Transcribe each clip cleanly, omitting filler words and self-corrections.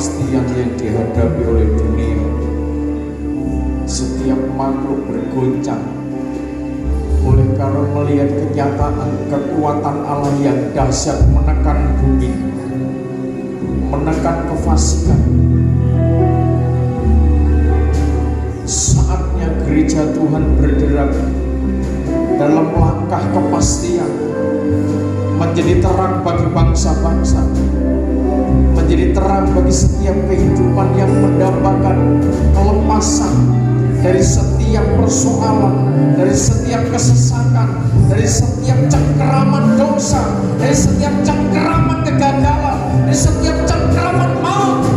kepastian yang dihadapi oleh dunia. Setiap makhluk bergoncang oleh karena melihat kenyataan kekuatan Allah yang dahsyat menekan bumi, menekan kefasikan. Saatnya gereja Tuhan bergerak dalam langkah kepastian, menjadi terang bagi bangsa-bangsa, menjadi terang bagi setiap kehidupan yang mendapatkan kelepasan dari setiap persoalan, dari setiap kesesakan, dari setiap cengkeraman dosa, dari setiap cengkeraman kegagalan, dari setiap cengkeraman maut.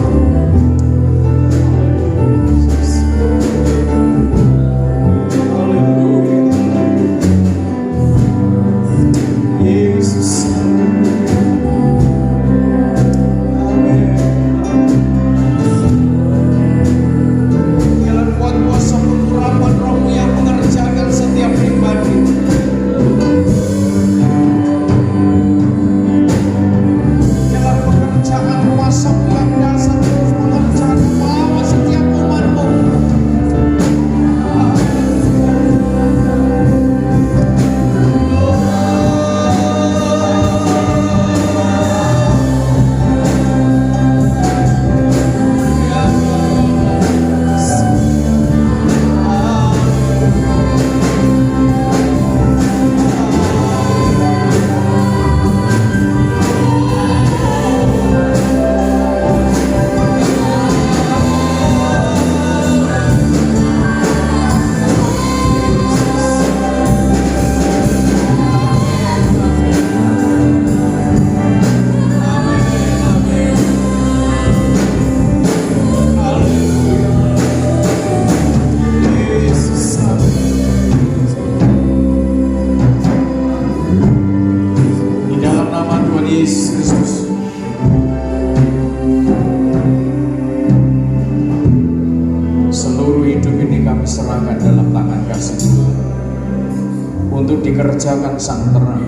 Dikerjakan sang terang,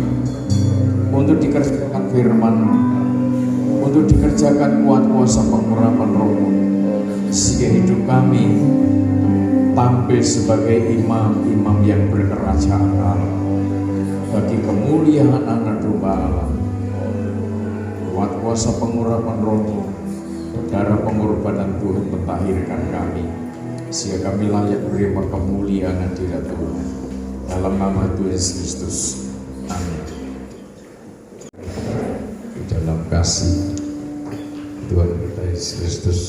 untuk dikerjakan firman, untuk dikerjakan kuat kuasa pengurapan Roh-Mu, sehingga hidup kami tampil sebagai imam-imam yang berkerajaan Allah bagi kemuliaan anak domba Allah. Kuat kuasa pengurapan Roh-Mu, darah pengorbanan Tuhan mentahirkan kami, sehingga kami layak menerima kemuliaan hadirat Tuhan. Dalam nama Tuhan Yesus Kristus, amin. Di dalam kasih Tuhan kita Yesus Kristus,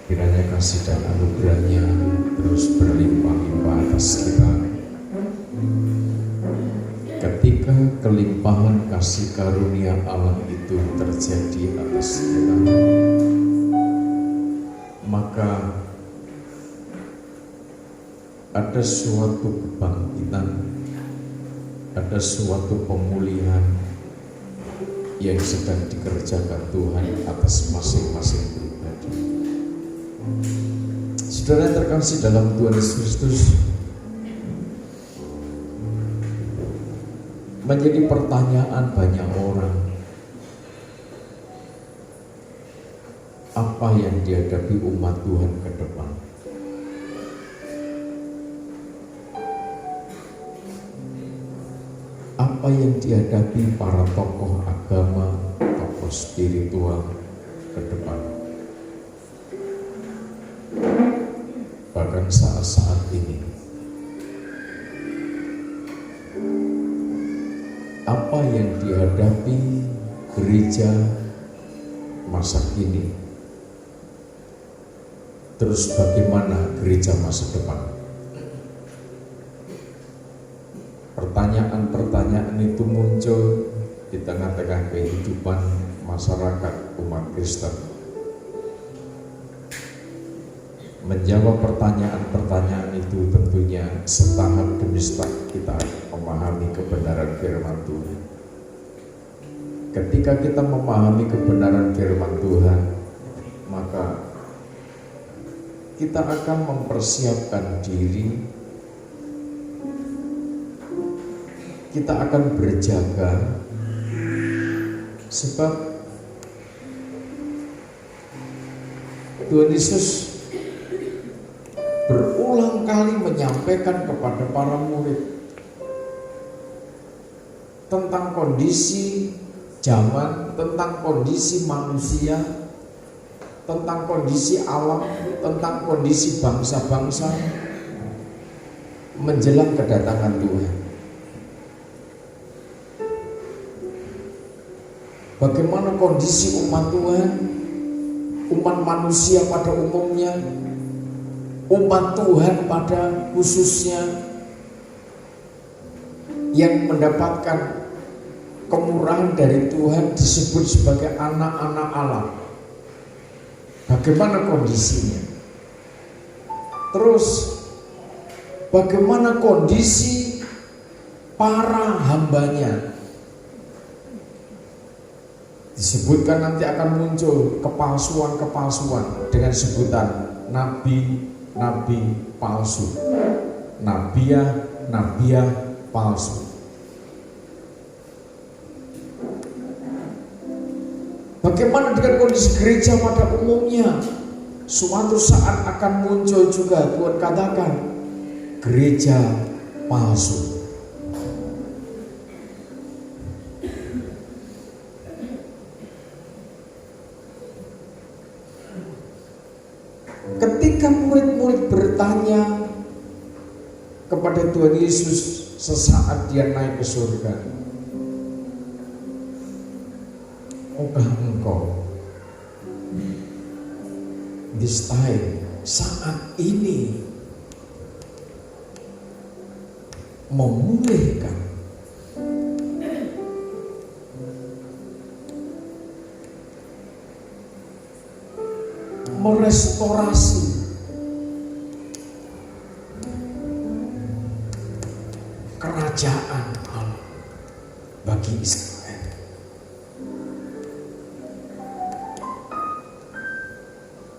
kiranya kasih dan anugerahnya terus berlimpah-limpah atas kita. Ketika kelimpahan kasih karunia Allah itu terjadi atas kita, maka ada suatu kebangkitan, ada suatu pemulihan yang sedang dikerjakan Tuhan atas masing-masing pribadi. Saudara yang terkasih dalam Tuhan Yesus Kristus, menjadi pertanyaan banyak orang, apa yang dihadapi umat Tuhan ke depan? Apa yang dihadapi para tokoh agama, tokoh spiritual ke depan? Bahkan saat-saat ini, apa yang dihadapi gereja masa kini, terus bagaimana gereja masa depan? Pertanyaan-pertanyaan itu muncul di tengah-tengah kehidupan masyarakat umat Kristen. Menjawab pertanyaan-pertanyaan itu tentunya setahap demi setahap kita memahami kebenaran firman Tuhan. Ketika kita memahami kebenaran firman Tuhan, maka kita akan mempersiapkan diri kita akan berjaga, sebab Tuhan Yesus berulang kali menyampaikan kepada para murid tentang kondisi zaman, tentang kondisi manusia, tentang kondisi alam, tentang kondisi bangsa-bangsa menjelang kedatangan Tuhan. Bagaimana kondisi umat Tuhan, umat manusia pada umumnya, umat Tuhan pada khususnya, yang mendapatkan kemurahan dari Tuhan disebut sebagai anak-anak Allah. Bagaimana kondisinya? Terus bagaimana kondisi para hambanya? Disebutkan nanti akan muncul kepalsuan-kepalsuan dengan sebutan nabi-nabi palsu, nabiah palsu. Bagaimana dengan kondisi gereja pada umumnya? Suatu saat akan muncul juga, Tuhan katakan, gereja palsu. Ketika murid-murid bertanya kepada Tuhan Yesus sesaat dia naik ke surga, "Maukah engkau this time, saat ini, memulihkan merestorasi kerajaan Allah bagi Israel?"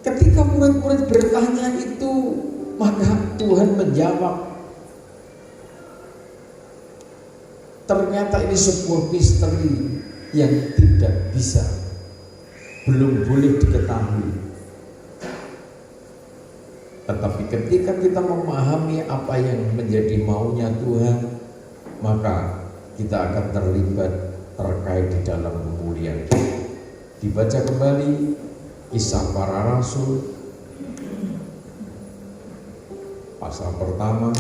Ketika murid-murid bertanya itu, maka Tuhan menjawab, ternyata ini sebuah misteri yang tidak bisa, belum boleh diketahui. Tetapi ketika kita memahami apa yang menjadi maunya Tuhan, maka kita akan terlibat terkait di dalam pemulihan. Dibaca kembali Kisah Para Rasul pasal pertama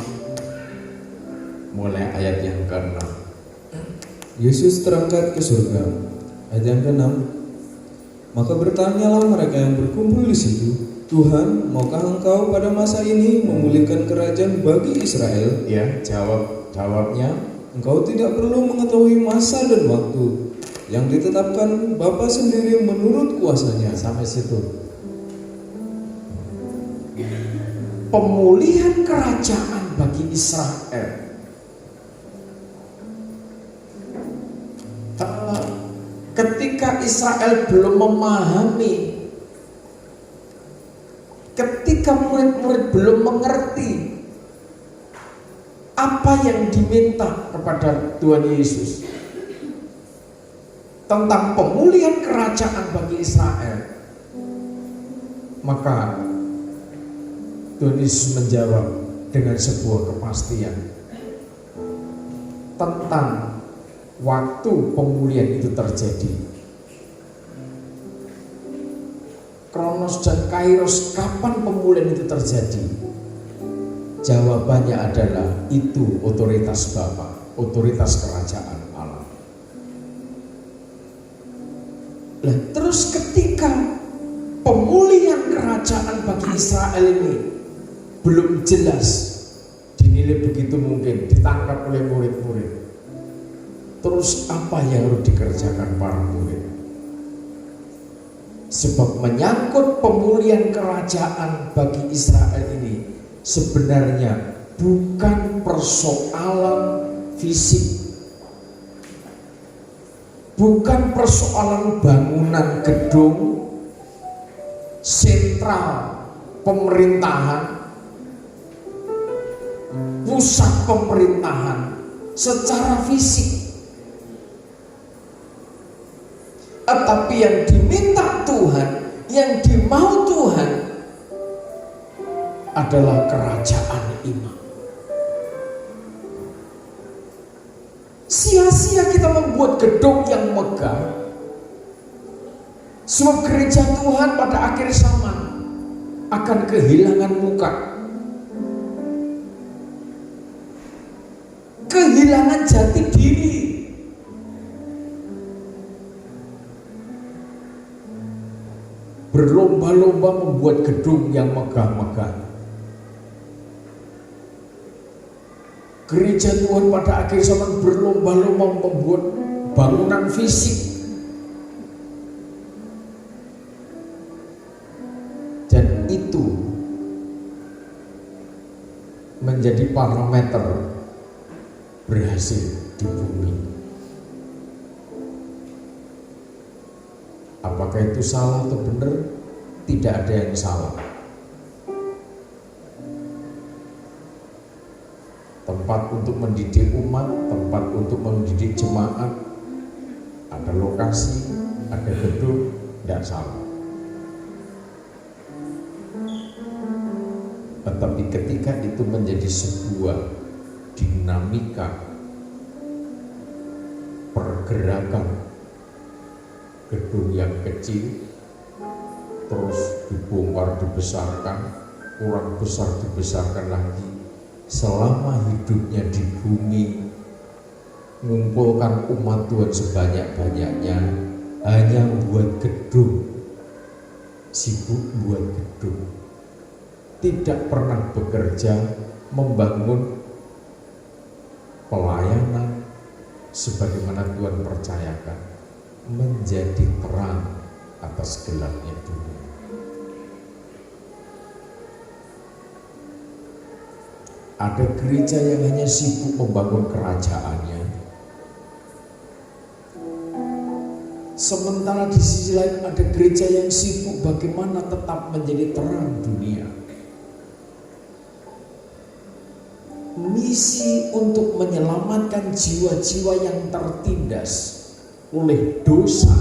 mulai ayat yang ke-6. Yesus terangkat ke surga. Ayat yang ke-6. Maka bertanyalah mereka yang berkumpul di situ, "Tuhan, maukah engkau pada masa ini memulihkan kerajaan bagi Israel?" Ya, jawabnya, "Engkau tidak perlu mengetahui masa dan waktu yang ditetapkan Bapa sendiri menurut kuasanya." Sampai situ. Pemulihan kerajaan bagi Israel. Ketika Israel belum memahami, ketika murid-murid belum mengerti apa yang diminta kepada Tuhan Yesus tentang pemulihan kerajaan bagi Israel, maka Tuhan Yesus menjawab dengan sebuah kepastian tentang waktu pemulihan itu terjadi. Kronos dan Kairos, kapan pemulihan itu terjadi? Jawabannya adalah itu otoritas Bapa, otoritas kerajaan Allah. Nah, terus ketika pemulihan kerajaan bagi Israel ini belum jelas, dinilai begitu mungkin, ditangkap oleh murid-murid. Terus apa yang harus dikerjakan para murid? Sebab menyangkut pemulihan kerajaan bagi Israel ini sebenarnya bukan persoalan fisik, bukan persoalan bangunan gedung sentral pemerintahan, pusat pemerintahan, secara fisik. Tetapi yang diminta Tuhan, yang dimau Tuhan adalah kerajaan iman. Sia-sia kita membuat gedung yang megah, sebab gereja Tuhan pada akhir zaman akan kehilangan muka, kehilangan jati diri. Berlomba-lomba membuat gedung yang megah-megah. Gereja Tuhan pada akhir zaman berlomba-lomba membuat bangunan fisik. Dan itu menjadi parameter berhasil di bumi. Apakah itu salah atau benar? Tidak ada yang salah. Tempat untuk mendidik umat, tempat untuk mendidik jemaat, ada lokasi, ada gedung, tidak salah. Tetapi ketika itu menjadi sebuah dinamika pergerakan gedung yang kecil terus dibongkar, dibesarkan, kurang besar, dibesarkan lagi, selama hidupnya di bumi, mengumpulkan umat Tuhan sebanyak-banyaknya hanya buat gedung, sibuk buat gedung, tidak pernah bekerja membangun pelayanan sebagaimana Tuhan percayakan, menjadi terang atas gelapnya dunia. Ada gereja yang hanya sibuk membangun kerajaannya, sementara di sisi lain ada gereja yang sibuk bagaimana tetap menjadi terang dunia. Misi untuk menyelamatkan jiwa-jiwa yang tertindas oleh dosa,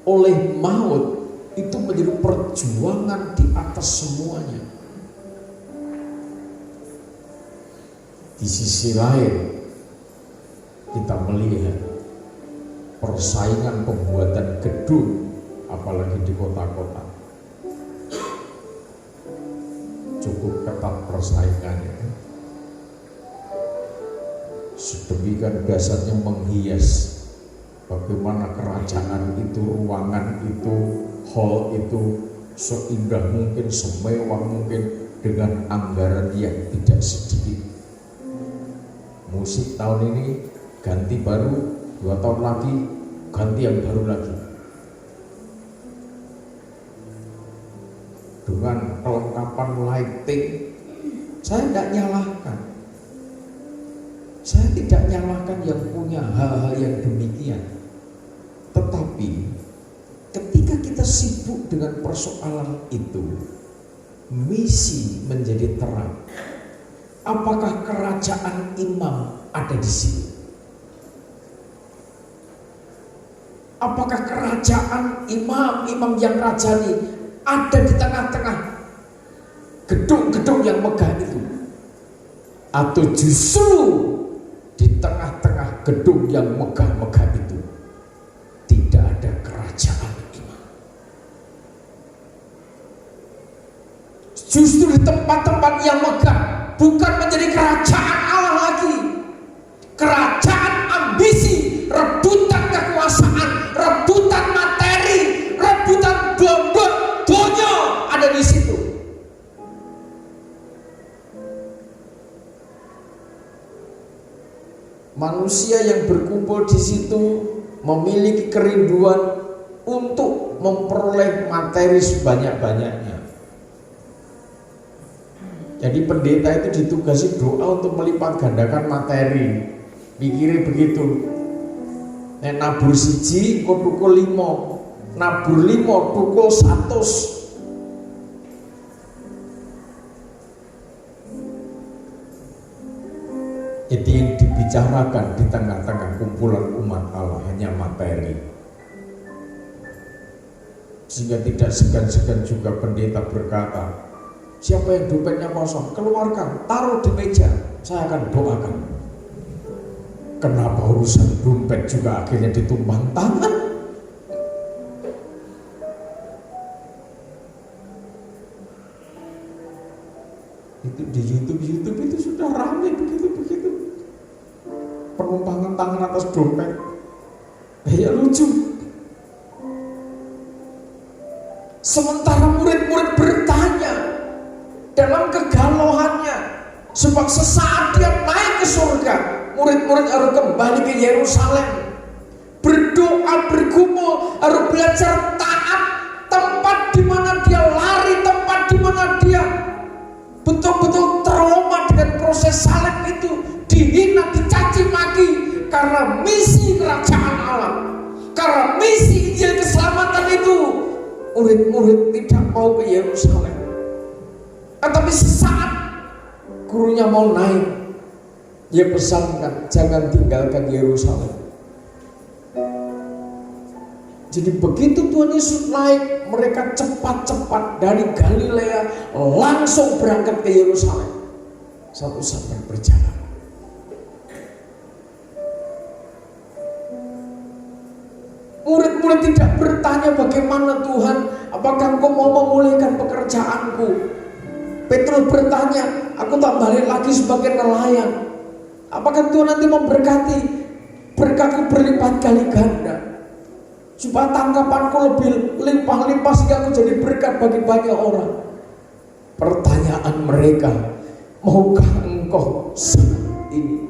oleh maut, itu menjadi perjuangan di atas semuanya. Di sisi lain, kita melihat persaingan pembuatan gedung, apalagi di kota-kota, cukup ketat persaingannya. Sedemikian dasarnya menghias bagaimana kerajaan itu, ruangan itu, hall itu seindah mungkin, semewah mungkin, dengan anggaran yang tidak sedikit. Musik tahun ini ganti baru, 2 tahun lagi ganti yang baru lagi, dengan perlengkapan lighting. Saya tidak nyalahkan, saya tidak nyalahkan yang punya hal-hal yang demikian. Tetapi ketika kita sibuk dengan persoalan itu, misi menjadi terang. Apakah kerajaan imam ada di sini? Apakah kerajaan imam yang rajani ada di tengah-tengah gedung-gedung yang megah itu? Atau justru di tengah-tengah gedung yang megah-megah itu tidak ada kerajaan imam? Justru di tempat-tempat yang megah bukan menjadi kerajaan Allah lagi, kerajaan ambisi, rebutan kekuasaan, rebutan materi, rebutan bondot, donya ada di situ. Manusia yang berkumpul di situ memiliki kerinduan untuk memperoleh materi sebanyak-banyaknya. Jadi pendeta itu ditugasi doa untuk melipat gandakan materi. Pikirnya begitu. Nabur siji kok tukul 5, nabur 5 tukul 100. Jadi yang dibicarakan di tengah-tengah kumpulan umat Allah hanya materi. Sehingga tidak segan-segan juga pendeta berkata, siapa yang dompetnya kosong, keluarkan, taruh di meja, saya akan doakan. Kenapa urusan dompet juga akhirnya ditumpang tangan? Itu di YouTube itu sudah ramai begitu-begitu. Penumpangan tangan atas dompet. Ya lucu. Sementara murid-murid bertanya dalam kegalauannya, sebab sesaat dia naik ke surga, murid-murid harus kembali ke Yerusalem, berdoa, bergumul, harus belajar taat. Tempat di mana dia lari, tempat di mana dia betul-betul trauma dengan proses salib itu, dihina, dicaci maki karena misi kerajaan Allah, karena misi Injil keselamatan itu. Murid-murid tidak mau ke Yerusalem. Tetapi sesaat gurunya mau naik, dia pesankan, jangan tinggalkan Yerusalem. Jadi begitu Tuhan Yesus naik, mereka cepat-cepat dari Galilea langsung berangkat ke Yerusalem. Satu sampai berjalan. Murid-murid tidak bertanya, bagaimana Tuhan, apakah Engkau mau memulihkan pekerjaanku? Petrus bertanya, aku tak balik lagi sebagai nelayan. Apakah Tuhan nanti memberkati berkatku berlipat kali ganda, supaya tangkapanku lebih limpah-limpah sehingga aku jadi berkat bagi banyak orang? Pertanyaan mereka, maukah Engkau saat ini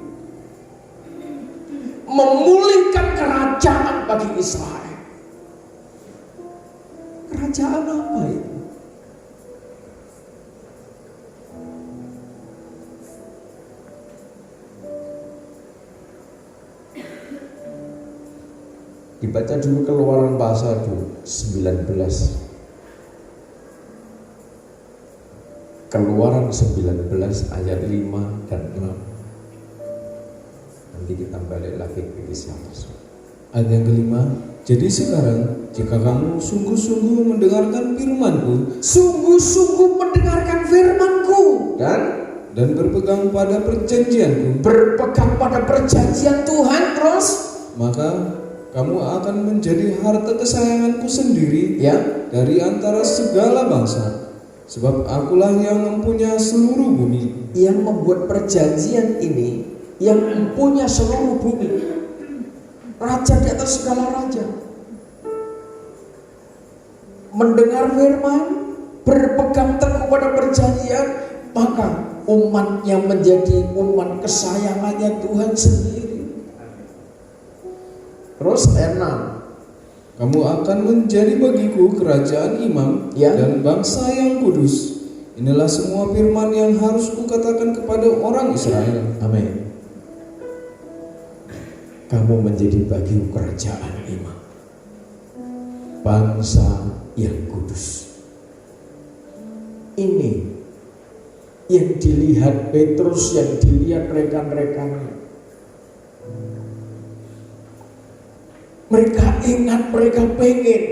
memulihkan kerajaan bagi Israel? Kerajaan apa itu? Dibaca dulu Keluaran pasal 19. Keluaran 19 ayat 5 dan 6. Nanti kita balik lagi ke kisah Rasul. Ayat yang kelima, jadi sekarang jika kamu sungguh-sungguh mendengarkan firman-Ku, Sungguh-sungguh mendengarkan firman-Ku dan berpegang pada perjanjian-Ku, berpegang pada perjanjian Tuhan, terus maka kamu akan menjadi harta kesayangan-Ku sendiri ya, dari antara segala bangsa. Sebab akulah yang mempunyai seluruh bumi. yang membuat perjanjian ini, yang mempunyai seluruh bumi, raja di atas segala raja. Mendengar firman, berpegang teguh pada perjanjian, maka umatnya menjadi umat kesayangannya Tuhan sendiri. Terus ayat 6, Kamu akan menjadi bagiku kerajaan imam ya, dan bangsa yang kudus. Inilah semua firman yang harus kukatakan kepada orang Israel. amin. Kamu menjadi bagiku kerajaan imam, bangsa yang kudus. Ini yang dilihat Petrus, yang dilihat rekan-rekannya. Mereka ingat, mereka pengen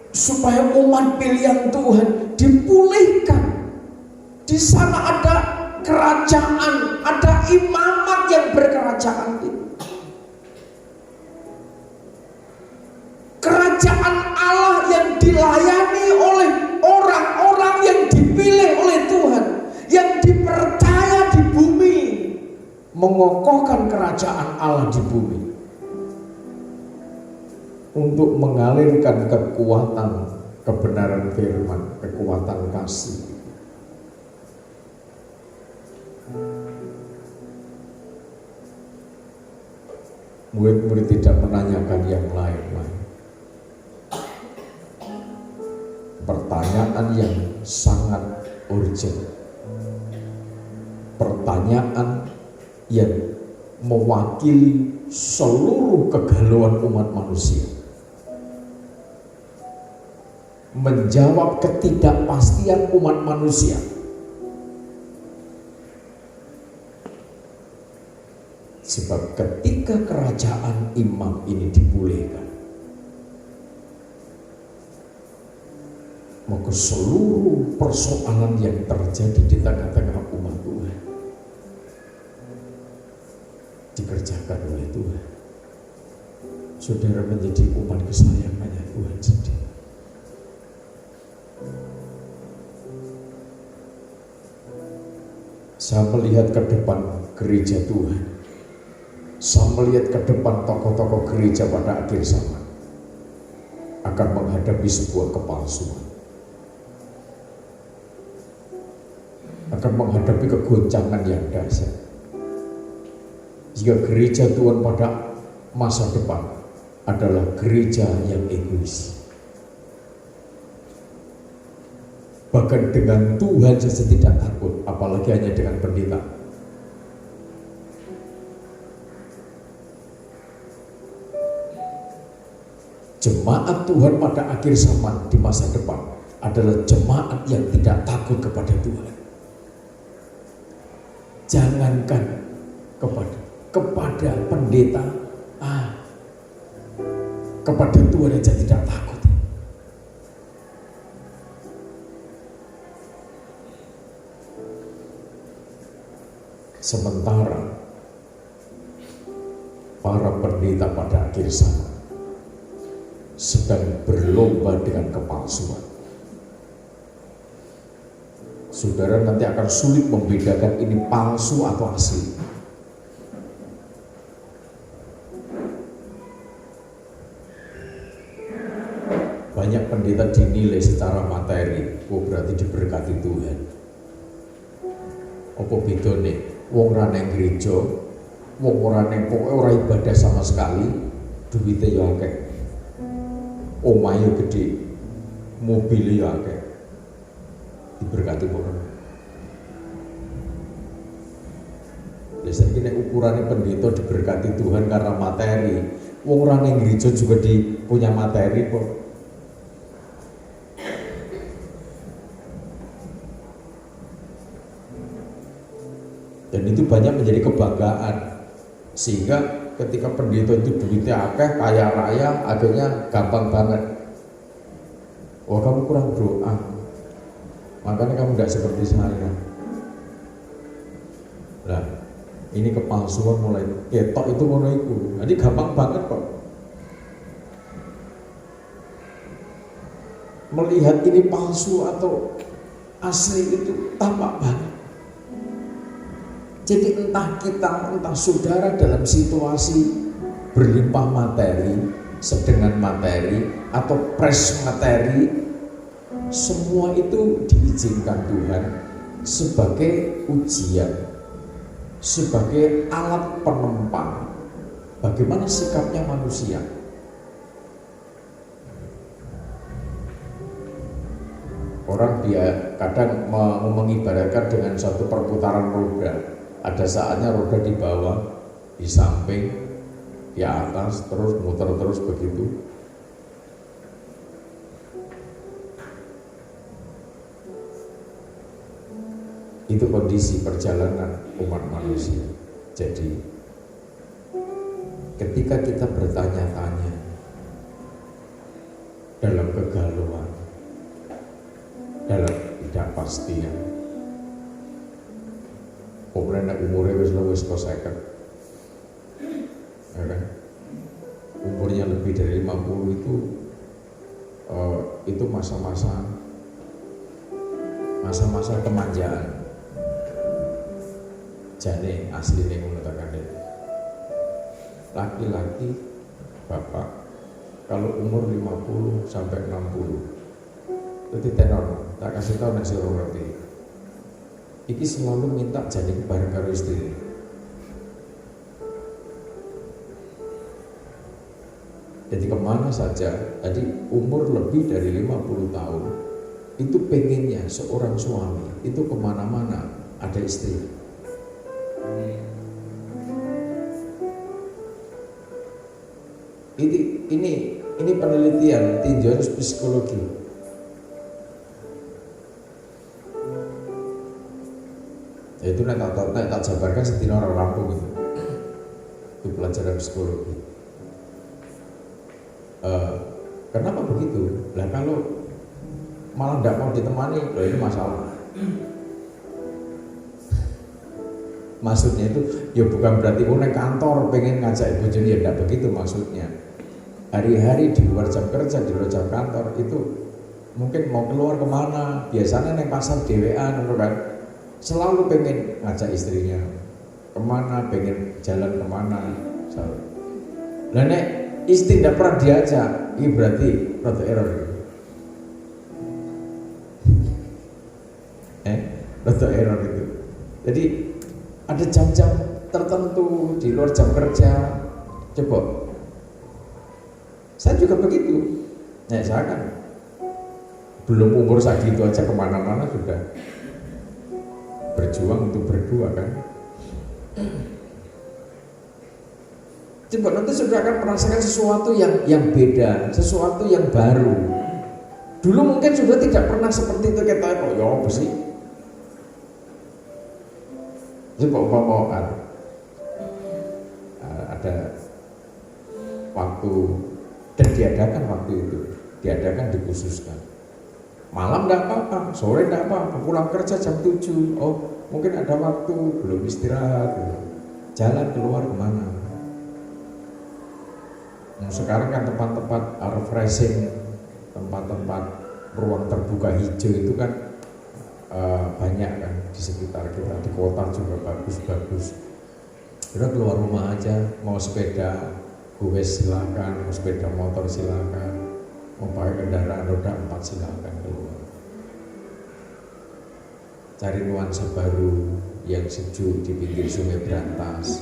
supaya umat pilihan Tuhan dipulihkan. Di sana ada kerajaan, ada imamat yang berkerajaan itu. Kerajaan Allah yang dilayani oleh orang-orang yang dipilih oleh Tuhan, yang dipercaya di bumi, mengokohkan kerajaan Allah di bumi untuk mengalirkan kekuatan kebenaran firman, kekuatan kasih. Murid-murid tidak menanyakan yang lain-lain. Pertanyaan yang sangat urgent, pertanyaan yang mewakili seluruh kegalauan umat manusia, menjawab ketidakpastian umat manusia. Sebab ketika kerajaan imam ini dipulihkan, maka seluruh persoalan yang terjadi di tengah-tengah umat Tuhan dikerjakan oleh Tuhan. Saudara menjadi umat kesayangannya Tuhan sendiri. Saya melihat ke depan gereja Tuhan. Saya melihat ke depan tokoh-tokoh gereja pada akhir zaman akan menghadapi sebuah kepalsuan, akan menghadapi kegoncangan yang dahsyat. Jika gereja Tuhan pada masa depan adalah gereja yang egois, bahkan dengan Tuhan saja tidak takut, apalagi hanya dengan pendeta. Jemaat Tuhan pada akhir zaman di masa depan adalah jemaat yang tidak takut kepada Tuhan. Jangankan kepada pendeta, kepada Tuhan aja tidak takut. Sementara para pendeta pada akhir zaman sedang berlomba dengan kepalsuan. Saudara nanti akan sulit membedakan ini palsu atau asli. Banyak pendeta dinilai secara materi, berarti diberkati Tuhan. Apa bedane wong ora nang gereja, wong ora nang pokoke ora ibadah sama sekali, duwite yo akeh. Omahe gede, mobilnya akeh, diberkati Tuhan. Biasanya ini ukurannya pendeta diberkati Tuhan karena materi. Wong orang yang gereja juga punya materi kok. Dan itu banyak menjadi kebanggaan, sehingga ketika pendeta itu duitnya akeh, kaya raya, akhirnya gampang banget. Wah, kamu kurang doa, makanya kamu tidak seperti saya. Nah, ini kepalsuan mulai ketok itu ngono iku. Jadi gampang banget kok. Melihat ini palsu atau asli itu tampak banget. Jadi entah kita, entah saudara dalam situasi berlimpah materi, sedengan materi, atau pres materi, semua itu diizinkan Tuhan sebagai ujian, sebagai alat penempang bagaimana sikapnya manusia. Orang dia kadang mengibaratkan dengan satu perputaran roda. Ada saatnya roda di bawah, di samping, di atas, terus muter terus begitu. Itu kondisi perjalanan umat manusia. Jadi ketika kita bertanya-tanya dalam kegalauan, dalam ketidakpastian, umurnya wis koseket, ya kan? Umurnya lebih dari 50 itu masa-masa kemanjaan. Jane asli nih mengatakan laki-laki bapak kalau umur 50 sampai 60 itu tenor, tak kasih tahu nasi roti. Iki selalu minta jadi bareng karo istri. Jadi kemana saja, jadi umur lebih dari 50 tahun itu pengennya seorang suami itu kemana-mana ada istri. Ini penelitian tinjauan psikologi. Itu tak jabarkan setino orang rampung itu. Itu pelajaran psikologi. Kenapa begitu? Lah kalau malah tidak mau ditemani, loh ini masalah. Maksudnya itu ya bukan berarti neng kantor pengen ngajak bojone, ya tidak begitu maksudnya. Hari-hari di luar jam kerja, di luar jam kantor itu mungkin mau keluar kemana, biasanya neng pasar dewean kan, selalu pengen ngajak istrinya kemana, pengen jalan kemana. Lah nek istri tidak pernah diajak, ini berarti rada error. Rada error itu. Jadi ada jam-jam tertentu di luar jam kerja. Coba, saya juga begitu. Nah, saya kan belum umur segitu aja kemana-mana sudah berjuang untuk berdua kan. Coba nanti sudah akan merasakan sesuatu yang beda, sesuatu yang baru. Dulu mungkin sudah tidak pernah seperti itu kita kok ya apa sih? Coba umpamakan ada waktu dan diadakan waktu itu, dikhususkan. Malam enggak apa-apa, sore enggak apa-apa, pulang kerja jam 7. Oh, mungkin ada waktu belum istirahat, jalan keluar kemana. Nah, sekarang kan tempat-tempat refreshing, tempat-tempat ruang terbuka hijau itu kan banyak kan di sekitar kita, di kota juga bagus-bagus. Kita keluar rumah aja, mau sepeda gue silakan, mau sepeda motor silakan, mau pakai kendaraan roda 4 silakan keluar. Cari nuansa baru yang sejuk di pinggir Sungai Brantas.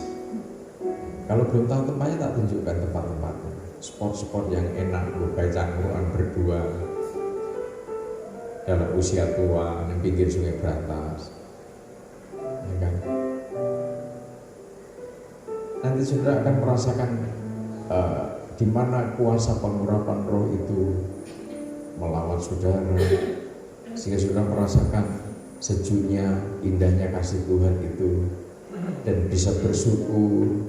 Kalau belum tahu tempatnya tak tunjukkan tempat-tempatnya. Spot-spot yang enak, gue kayak cangkruan berdua dalam usia tua di pinggir Sungai Brantas, ya kan? Nanti sudah akan merasakan di mana kuasa pengurapan roh itu melawan saudara, sehingga sudah merasakan sejuknya, indahnya kasih Tuhan itu, dan bisa bersyukur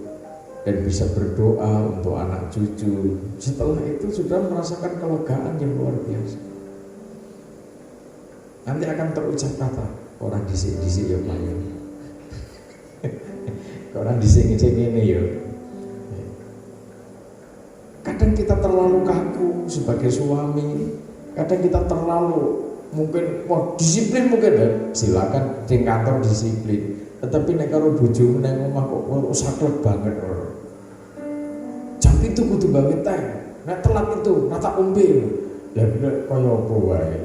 dan bisa berdoa untuk anak cucu. Setelah itu sudah merasakan kelegaan yang luar biasa. Nanti akan terucap kata orang disik-disik ya Pak ya. Orang disik-disik ini ya. Kadang kita terlalu kaku sebagai suami, kadang kita terlalu mungkin disiplin mungkin ya. Silakan di kantor disiplin. Tetapi nek karo bojomu nang omah kok saklek banget ora. Jam itu kudu banget teh. Nek telat itu rata ombe. Lah kaya apa wae.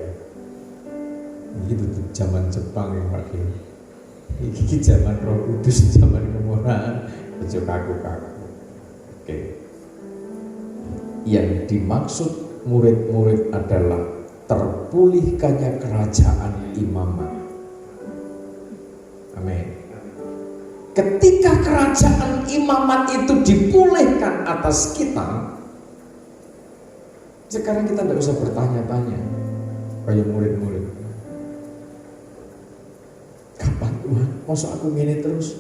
Itu zaman Jepang yang pakai. Ini zaman Roh Kudus, zaman kemurahan, ojo kaku-kaku. Oke. Yang dimaksud murid-murid adalah terpulihkannya kerajaan imamat. Amin. Ketika kerajaan imamat itu dipulihkan atas kita, sekarang kita tidak usah bertanya-tanya kayak murid-murid. Kapan Tuhan? Masa aku ngene terus?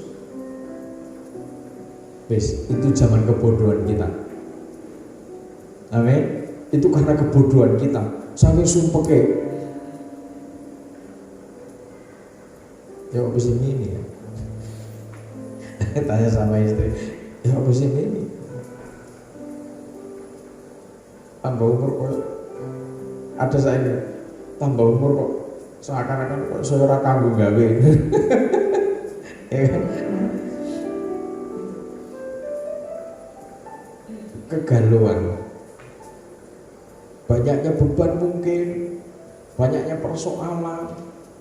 Wes, itu zaman kebodohan kita. Amin. Itu karena kebodohan kita. Sampai sumpeke. Ya apa sih ini ya? Tanya sama istri. Ya apa sih ini? Tambah umur kok ada saya tambah umur kok seakan-akan kok saya ora kanggo gawe. Ya kan? Kegalauan, banyaknya beban mungkin, banyaknya persoalan,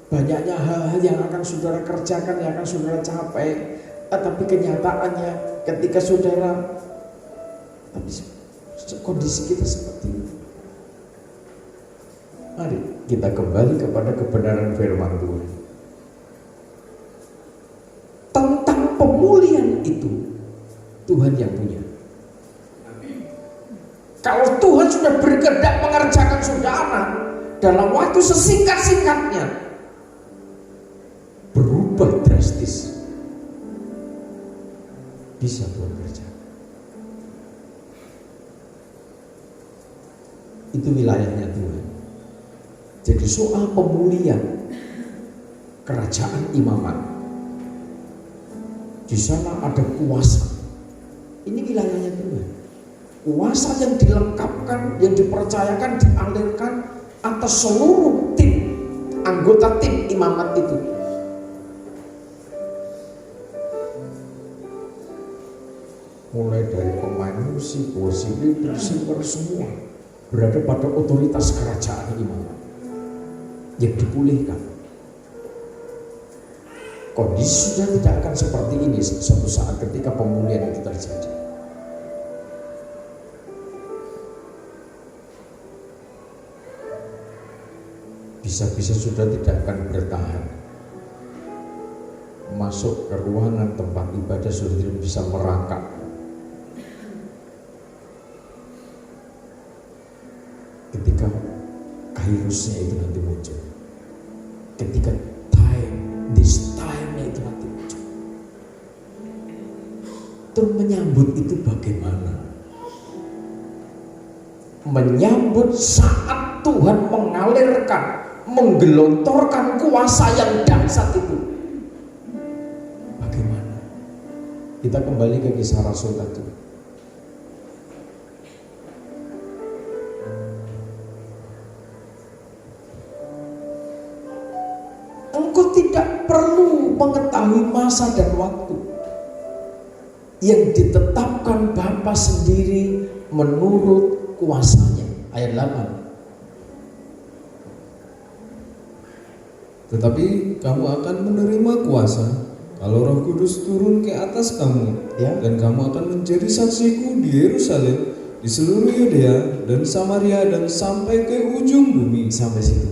banyaknya hal-hal yang akan saudara kerjakan, yang akan saudara capai. Tapi kenyataannya ketika saudara, tapi kondisi kita seperti itu. Mari kita kembali kepada kebenaran firman Tuhan tentang pemulihan itu. Tuhan yang punya. Kalau Tuhan sudah berkehendak mengerjakan saudara dalam waktu sesingkat-singkatnya, berubah drastis. bisa Tuhan kerjakan. Itu wilayahnya Tuhan. Jadi soal pemulihan kerajaan imamat, di sana ada kuasa. Ini wilayahnya Tuhan. Kuasa yang dilengkapkan, yang dipercayakan, dialirkan atas seluruh tim, anggota tim imamat itu. Mulai dari pemain musik, worship leader, singer, semua berada pada otoritas kerajaan imamat yang dipulihkan. Kondisi sudah tidak akan seperti ini suatu saat ketika pemulihan itu terjadi. Bisa-bisa sudah tidak akan bertahan. Masuk ke ruangan tempat ibadah sudah tidak bisa merangkak. Ketika kairusnya itu nanti muncul, ketika this time-nya itu nanti muncul, terus menyambut itu bagaimana? Menyambut saat Tuhan mengalirkan, menggelontorkan kuasa yang dahsyat itu, bagaimana? Kita kembali ke Kisah Rasul tadi. Engkau tidak perlu mengetahui masa dan waktu yang ditetapkan Bapa sendiri menurut kuasanya. Ayat 8. Tetapi kamu akan menerima kuasa kalau Roh Kudus turun ke atas kamu, Ya. dan kamu akan menjadi saksiku di Yerusalem, di seluruh Yudea dan Samaria dan sampai ke ujung bumi. Sampai situ.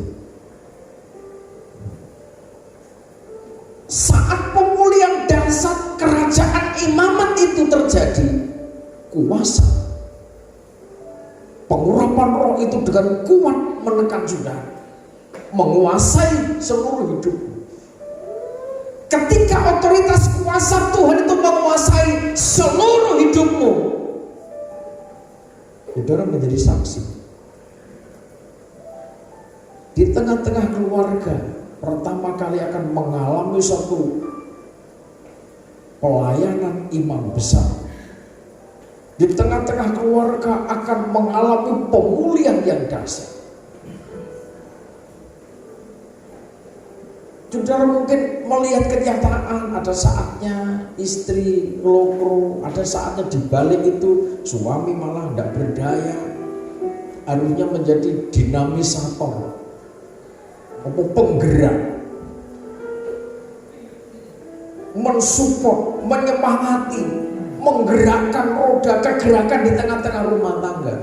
Saat pemulihan dahsyat kerajaan imamat itu terjadi, kuasa pengurapan roh itu dengan kuat menekan saudara, menguasai seluruh hidup. Ketika otoritas kuasa Tuhan itu menguasai seluruh hidupmu, saudara menjadi saksi. Di tengah-tengah keluarga, pertama kali akan mengalami suatu pelayanan imam besar. Di tengah-tengah keluarga akan mengalami pemulihan yang dahsyat. Saudara mungkin melihat kenyataan, ada saatnya istri ngelokro, ada saatnya dibalik itu suami malah tidak berdaya, harusnya menjadi dinamisator, penggerak, mensupport, menyemangati, menggerakkan roda kegerakan di tengah-tengah rumah tangga.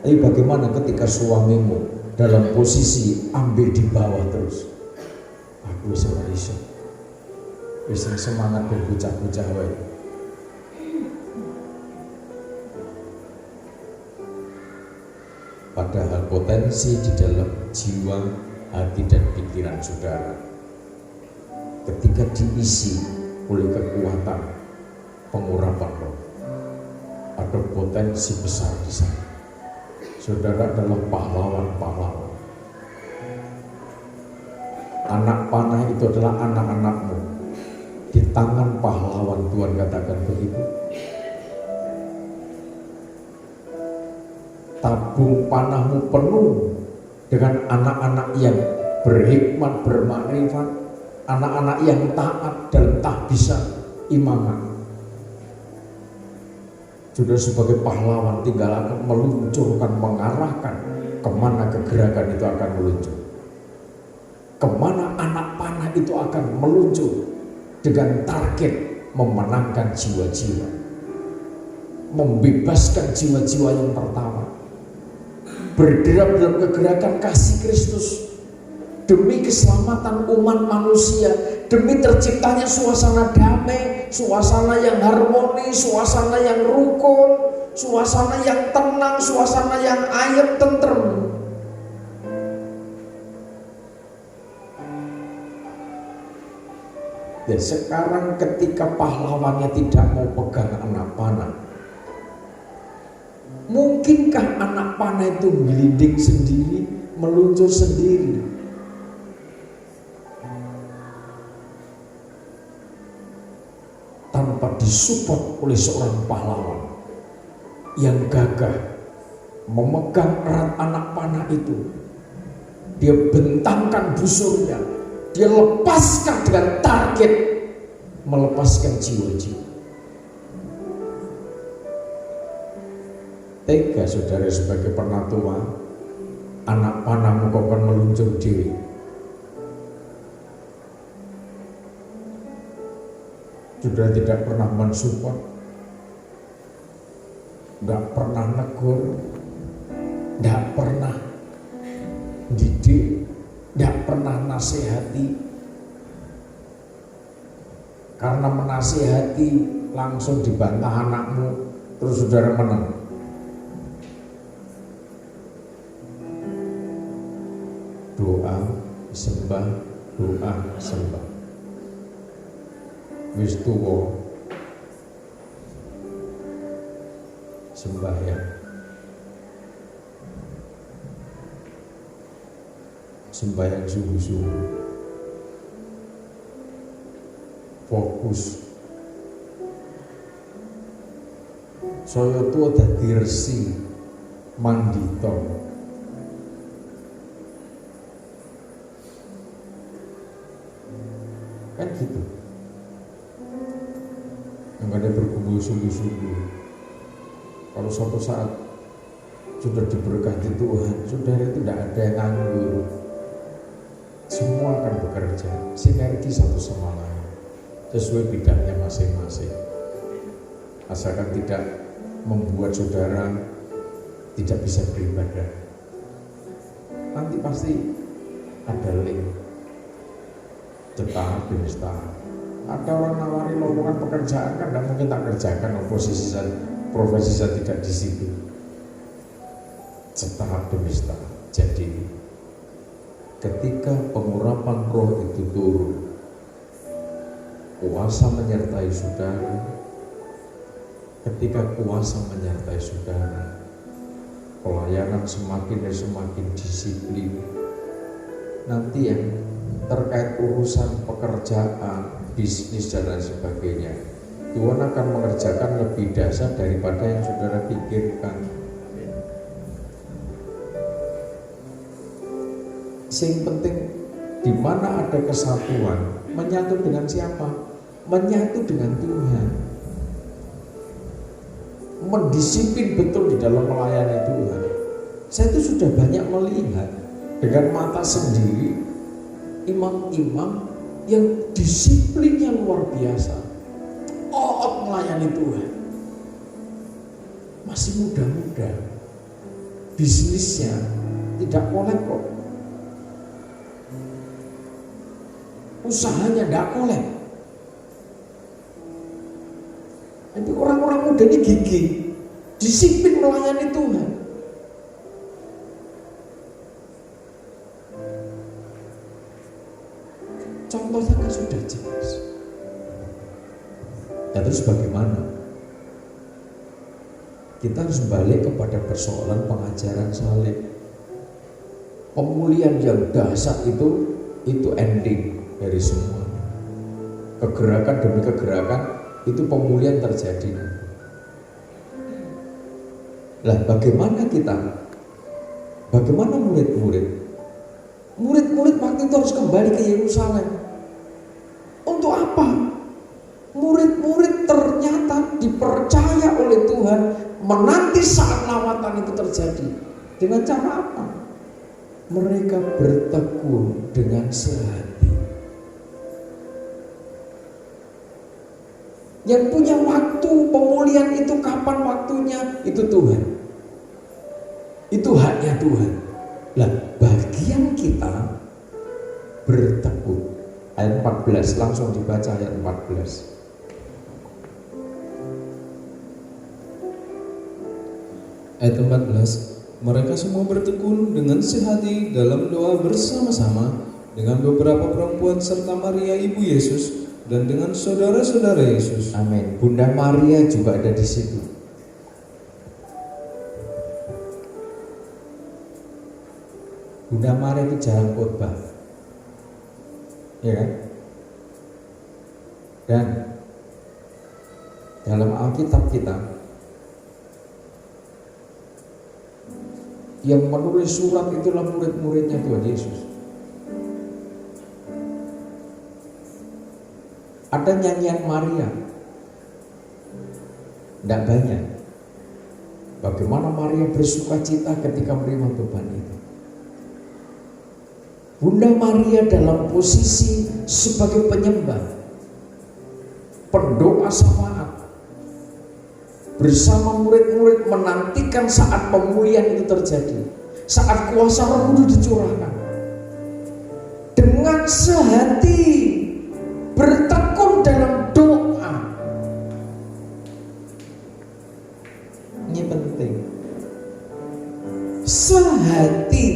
Tapi bagaimana ketika suamimu dalam posisi ambil di bawah terus? Aku bisa semangat berbocah-bocah wae. Padahal potensi di dalam jiwa, hati dan pikiran saudara ketika diisi oleh kekuatan pengurapan roh, ada potensi besar di sana. Saudara adalah pahlawan-pahlawan. Anak panah itu adalah anak-anakmu di tangan pahlawan. Tuhan katakan begitu. Tabung panahmu penuh dengan anak-anak yang berhikmat, bermakrifat, anak-anak yang taat dan tahbisan imamat. Sudah sebagai pahlawan tinggal akan meluncurkan, mengarahkan kemana kegerakan itu akan meluncur, kemana anak panah itu akan meluncur dengan target memenangkan jiwa-jiwa, membebaskan jiwa-jiwa yang tertawan, bergerak dalam kegerakan kasih Kristus demi keselamatan umat manusia, demi terciptanya suasana damai, suasana yang harmoni, suasana yang rukun, suasana yang tenang, suasana yang ayem, tentrem. Ya, sekarang ketika pahlawannya tidak mau pegang anak panah, mungkinkah anak panah itu gelinding sendiri, meluncur sendiri? Tanpa disupport oleh seorang pahlawan yang gagah, memegang erat anak panah itu. Dia bentangkan busurnya, dia lepaskan dengan target melepaskan jiwa-jiwa. Tega saudara sebagai penatua, anak panahmu kok kan meluncur dewi. Sudah tidak pernah mensupport, nggak pernah negur, nggak pernah didik, nggak pernah nasihati. Karena menasihati langsung dibantah anakmu, terus saudara menang. Doa sembah, doa sembah. Wis tuwa sembahyang. Sembahyang sungguh-sungguh. Fokus. Saya tuwa dadi resi mandita. Kan gitu. Yang ada berkumpul sungguh-sungguh. Kalau suatu saat sudah diberkati Tuhan, saudara itu tidak ada yang nganggur. Semua akan bekerja sinergi satu sama lain sesuai bidangnya masing-masing. Asalkan tidak membuat saudara tidak bisa beribadah, nanti pasti ada link setahap demi setahap. Ada orang nawari lowongan pekerjaan, kan tidak mungkin tak kerjakan, profesi saya tidak di situ. Setahap demi setahap. Jadi ketika pengurapan roh itu turun, kuasa menyertai saudara. Ketika kuasa menyertai saudara, pelayanan semakin disiplin. Nanti yang terkait urusan pekerjaan, bisnis dan lain sebagainya, Tuhan akan mengerjakan lebih dahsyat daripada yang saudara pikirkan. Yang penting di mana ada kesatuan, menyatu dengan siapa? Menyatu dengan Tuhan. Mendisiplin betul di dalam melayani Tuhan. Saya itu sudah banyak melihat dengan mata sendiri imam-imam yang disiplinnya luar biasa, melayani Tuhan, masih muda-muda, bisnisnya tidak kolek kok, usahanya tidak kolek. Tapi orang-orang muda ini gigih, disiplin melayani Tuhan. Contohnya kan sudah jelas. Ya terus bagaimana? Kita harus balik kepada persoalan pengajaran salib. Pemulihan yang dahsyat itu ending dari semua. Kegerakan demi kegerakan itu pemulihan terjadi. Lah bagaimana kita? Bagaimana murid-murid? Murid-murid waktu itu harus kembali ke Yerusalem. Untuk apa? Murid-murid ternyata dipercaya oleh Tuhan menanti saat lawatan itu terjadi. Dengan cara apa? Mereka bertekun dengan sehati. Yang punya waktu pemulihan itu kapan waktunya? Itu Tuhan. Itu haknya Tuhan. Lah bagian kita bertekun. Ayat 14, langsung dibaca ayat 14. Ayat 14, mereka semua bertekun dengan sehati dalam doa bersama-sama dengan beberapa perempuan serta Maria ibu Yesus dan dengan saudara-saudara Yesus. Amin. Bunda Maria juga ada di situ. Bunda Maria itu jarang khotbah, ya kan? Dan dalam Alkitab kita, yang menulis surat itulah murid-muridnya Tuhan Yesus. Ada nyanyian Maria, tidak banyak. Bagaimana Maria bersuka cita ketika menerima beban itu. Bunda Maria dalam posisi sebagai penyembah, pendoa syafaat, bersama murid-murid menantikan saat pemulihan itu terjadi, saat kuasa Roh Kudus dicurahkan. Dengan sehati bertekun dalam doa. Ini penting. Sehati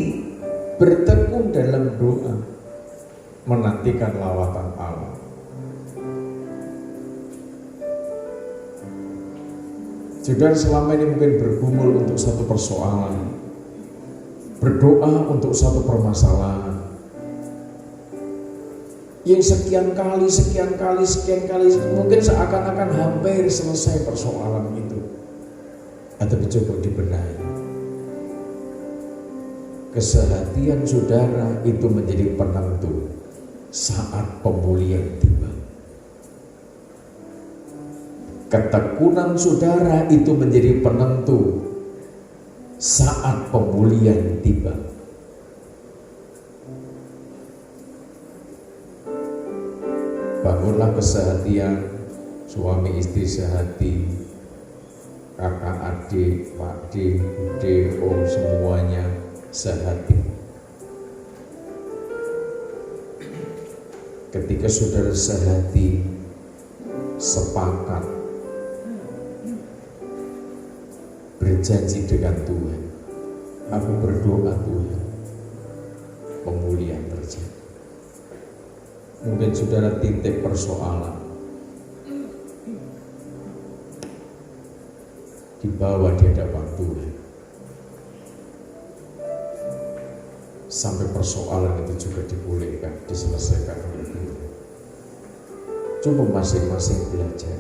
bertekun dalam doa, menantikan lawatan Allah. Saudara selama ini mungkin bergumul untuk satu persoalan, berdoa untuk satu permasalahan, yang sekian kali mungkin seakan-akan hampir selesai persoalan itu, atau coba dibenahi. Kesehatian saudara itu menjadi penentu saat pemulihan tiba. Ketekunan saudara itu menjadi penentu saat pemulihan tiba. Bangunlah kesehatian, suami istri sehati, kakak adik, pak D, bude, om semuanya sehati. Ketika saudara sehati, sepakat, berjanji dengan Tuhan, aku berdoa Tuhan, pemulihan terjadi. Mungkin saudara titik persoalan, dibawa di hadapan Tuhan, sampai persoalan itu juga dipulihkan, diselesaikan oleh Tuhan. Coba masing-masing belajar.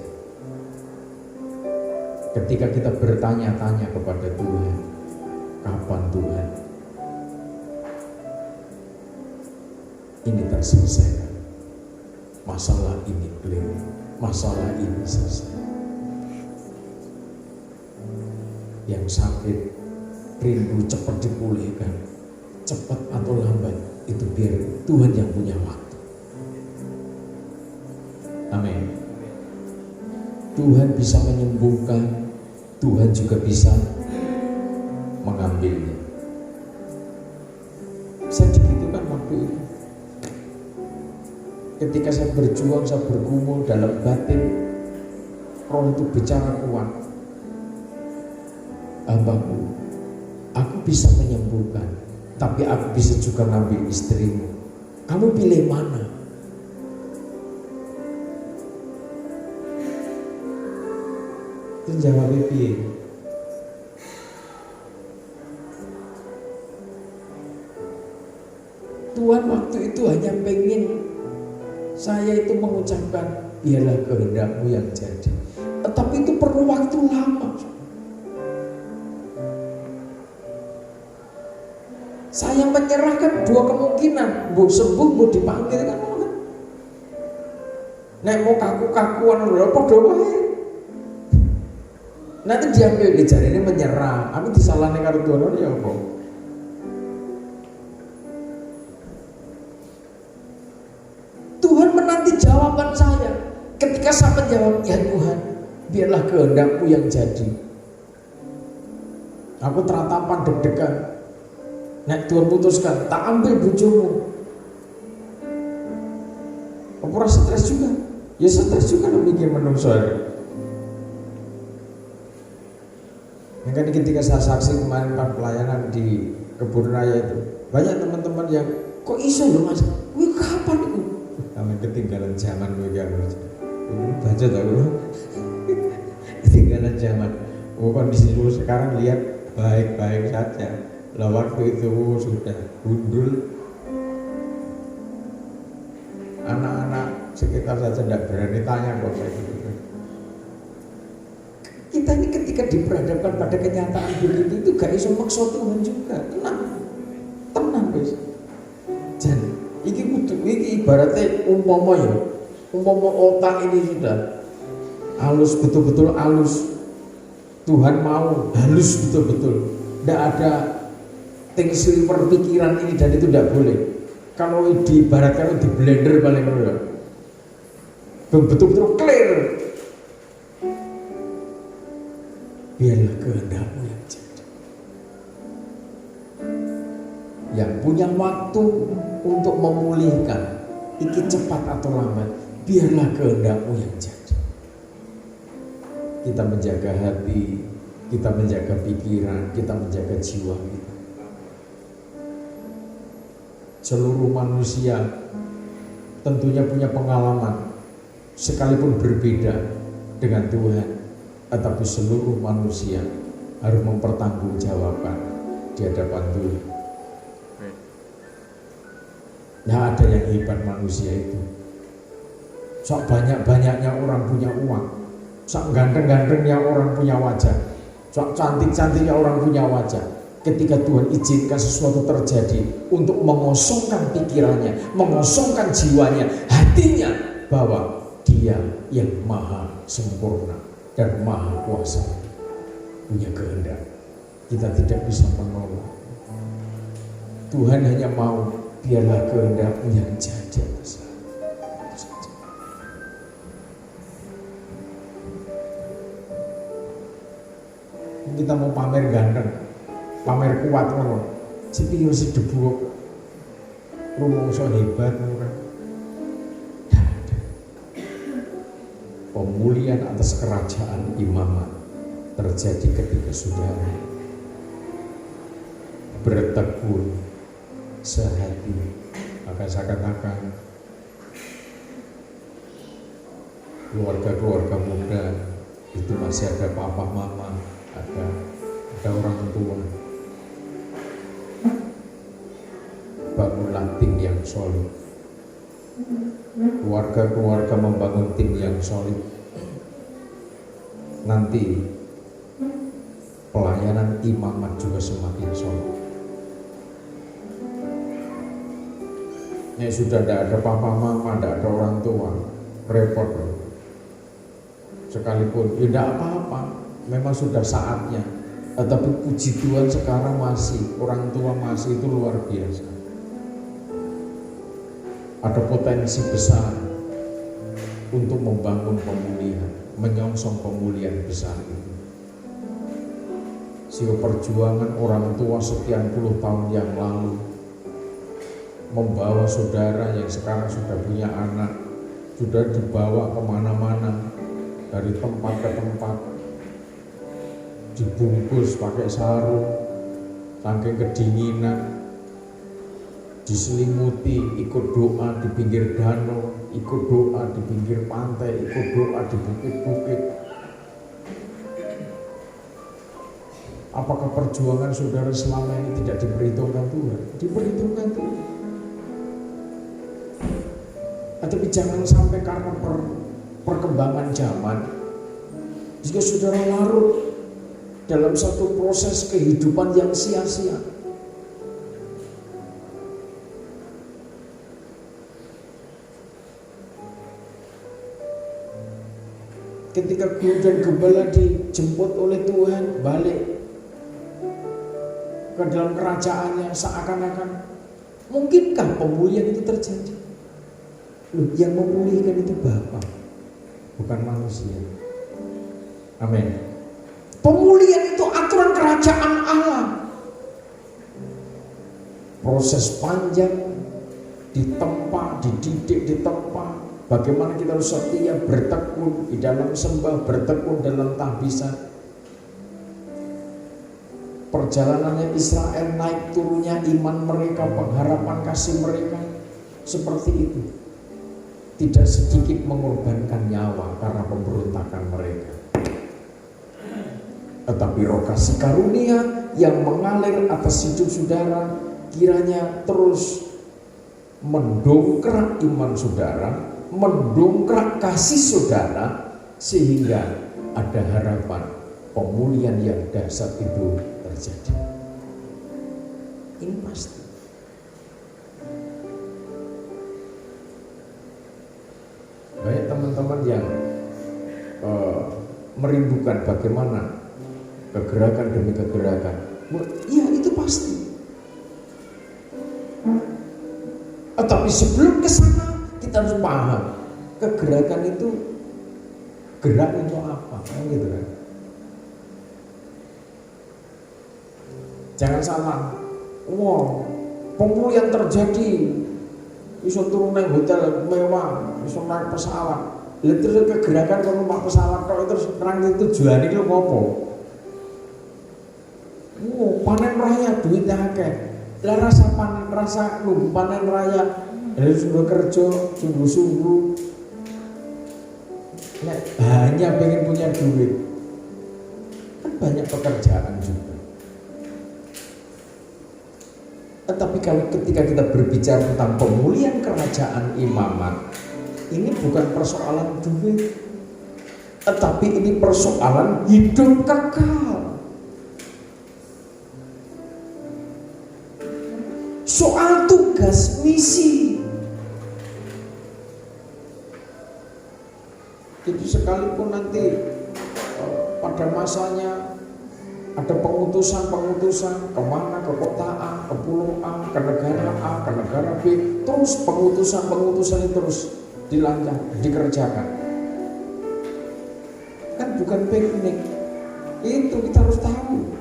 Ketika kita bertanya-tanya kepada Tuhan, kapan Tuhan ini terselesaikan, masalah ini clear, masalah ini selesai. Yang sakit rindu cepat dipulihkan, cepat atau lambat itu biar Tuhan yang punya waktu. Amin. Tuhan bisa menyembuhkan, Tuhan juga bisa mengambilnya. Saya digitukan waktu itu. Ketika saya berjuang, saya bergumul dalam batin, Roh itu bicara kuat. Hambaku, aku bisa menyembuhkan, tapi aku bisa juga ngambil istrimu. Kamu pilih mana? Itu jawabnya piye? Tuhan waktu itu hanya pengen saya itu mengucapkan biarlah kehendakmu yang jadi. Tetapi itu perlu waktu lama. Saya menyerahkan dua kemungkinan, mau sembuh, mau dipanggil kan. Nek mau kaku-kakuan lho padha wae. Nanti diambil di jari ini menyerah. Aku disalahkan karo Tuhan ya apa? Tuhan menanti jawaban saya. Ketika saya menjawab, ya Tuhan, biarlah kehendakmu yang jadi. Aku teratapan deg-degan. Nek Tuhan putuskan, tak ambil bojomu. Apa rasa stres juga? Ya stres juga bikin menungso. Makanya ketika saya saksi kemarin pas pelayanan di Kebun Raya itu, banyak teman-teman yang kok iso loh mas? Wih kapan itu? Amin. ketinggalan zaman kowe iki aku. Baca tak lu? Ketinggalan zaman. Kondisi dulu sekarang lihat baik-baik saja. Lah waktu itu sudah gundul. Anak-anak sekitar saja tidak berani tanya kok kayak gitu. Kita ini ketika diperhadapkan pada kenyataan begitu itu gak iso maksa Tuhan juga. Tenang guys. Jadi iki ibaratnya umpama otak ini sudah halus, betul-betul halus. Tuhan mau halus betul-betul. Tidak ada sliver pikiran ini dan itu tidak boleh. Kalau diibaratkan di blender paling rendah, betul-betul clear. Biarlah kehendakmu yang jadi. Yang punya waktu untuk memulihkan, iki cepat atau lambat, biarlah kehendakmu yang jadi. Kita menjaga hati, kita menjaga pikiran, kita menjaga jiwa kita. Seluruh manusia tentunya punya pengalaman, sekalipun berbeda dengan Tuhan, tetapi seluruh manusia harus mempertanggungjawabkan di hadapan Tuhan. Nah, ada yang hebat manusia itu. Sok banyak-banyaknya orang punya uang, sok ganteng-gantengnya orang punya wajah, sok cantik-cantiknya orang punya wajah. Ketika Tuhan izinkan sesuatu terjadi untuk mengosongkan pikirannya, mengosongkan jiwanya, hatinya, bahwa Dia yang maha sempurna dan maha kuasa punya kehendak, kita tidak bisa menolak. Tuhan hanya mau biarlah kehendak-Mu yang jadi atas aku. Kita mau pamer ganteng, pamer kuat ngono, cipi yo si debu rumangsa hebat ora. Pemulihan atas kerajaan imamat terjadi ketika saudara bertekun sehati. Maka saya katakan keluarga-keluarga muda itu masih ada papa mama, ada orang tua. Bangunlah tim yang solid. Keluarga-keluarga membangun tim yang solid. Nanti pelayanan imamat juga semakin solid. Ini sudah tidak ada papa mama, tidak ada orang tua, repot loh. Sekalipun tidak apa-apa, memang sudah saatnya. Tetapi puji Tuhan sekarang masih, orang tua masih, itu luar biasa. Ada potensi besar untuk membangun pemulihan, menyongsong pemulihan besar itu. Sio perjuangan orang tua sekian puluh tahun yang lalu membawa saudara yang sekarang sudah punya anak, sudah dibawa kemana-mana, dari tempat ke tempat, dibungkus pakai sarung, saking kedinginan, diselimuti, ikut doa di pinggir danau, ikut doa di pinggir pantai, ikut doa di bukit-bukit. Apakah perjuangan saudara selama ini tidak diperhitungkan Tuhan? Diperhitungkan Tuhan. Tapi jangan sampai karena perkembangan zaman, jika saudara larut dalam satu proses kehidupan yang sia-sia. Ketika guru dan gembala dijemput oleh Tuhan balik ke dalam kerajaannya, seakan-akan mungkinkah pemulihan itu terjadi? Loh, yang memulihkan itu Bapa, bukan manusia. Amin. Pemulihan itu aturan kerajaan Allah. Proses panjang, ditempa, dididik, ditempa. Bagaimana kita harus setia, bertekun di dalam sembah, bertekun dalam tahbisan. Perjalanannya Israel, naik turunnya iman mereka, pengharapan kasih mereka, seperti itu. tidak sedikit mengorbankan nyawa karena pemberontakan mereka. Tetapi roh kasih karunia yang mengalir atas hidup saudara kiranya terus mendongkrak iman saudara, mendongkrak kasih saudara, sehingga ada harapan pemulihan yang dahsyat itu terjadi. Ini pasti. Banyak teman-teman yang merindukan bagaimana kegerakan demi kegerakan. Iya, itu pasti. Tapi sebelum ke sana kita harus paham kegerakan itu gerak untuk apa, gitu kan? Jangan salah. Wow, pemulihan terjadi. Iso turun naik hotel mewah, iso naik pesawat. Lalu terus kegerakan kalau numpak pesawat terus terang itu tujuan itu ngopo? Panen raya duitnya akeh. Lah rasa panen rasa nunggu panen raya harus sudah kerja sungguh-sungguh. Nek hanya pengen punya duit, kan banyak pekerjaan juga. Tetapi kalau ketika kita berbicara tentang pemulihan kerajaan imamat, ini bukan persoalan duit, tetapi ini persoalan hidup kekal. Soal tugas misi. Jadi sekalipun nanti pada masanya ada pengutusan kemana, ke kota A, ke pulau A, ke negara A, ke negara B, terus pengutusan itu terus dikerjakan. Kan bukan piknik, itu kita harus tahu.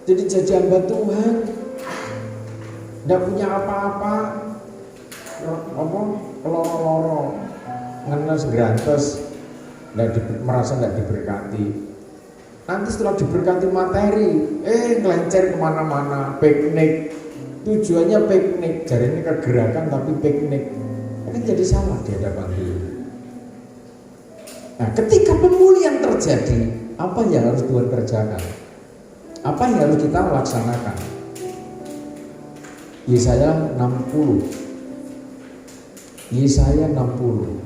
Jadi jadi hamba Tuhan, tidak punya apa-apa, loro-loro, ngenes grantes, merasa tidak diberkati. Nanti setelah diberkati materi, ngelencer kemana-mana, piknik. Tujuannya piknik, jadi ini kegerakan tapi piknik. Kan jadi salah di hadapan Tuhan. Nah, ketika pemulihan terjadi, apa yang harus Tuhan kerjakan? Apa yang harus kita laksanakan? Yesaya 60. Yesaya 60.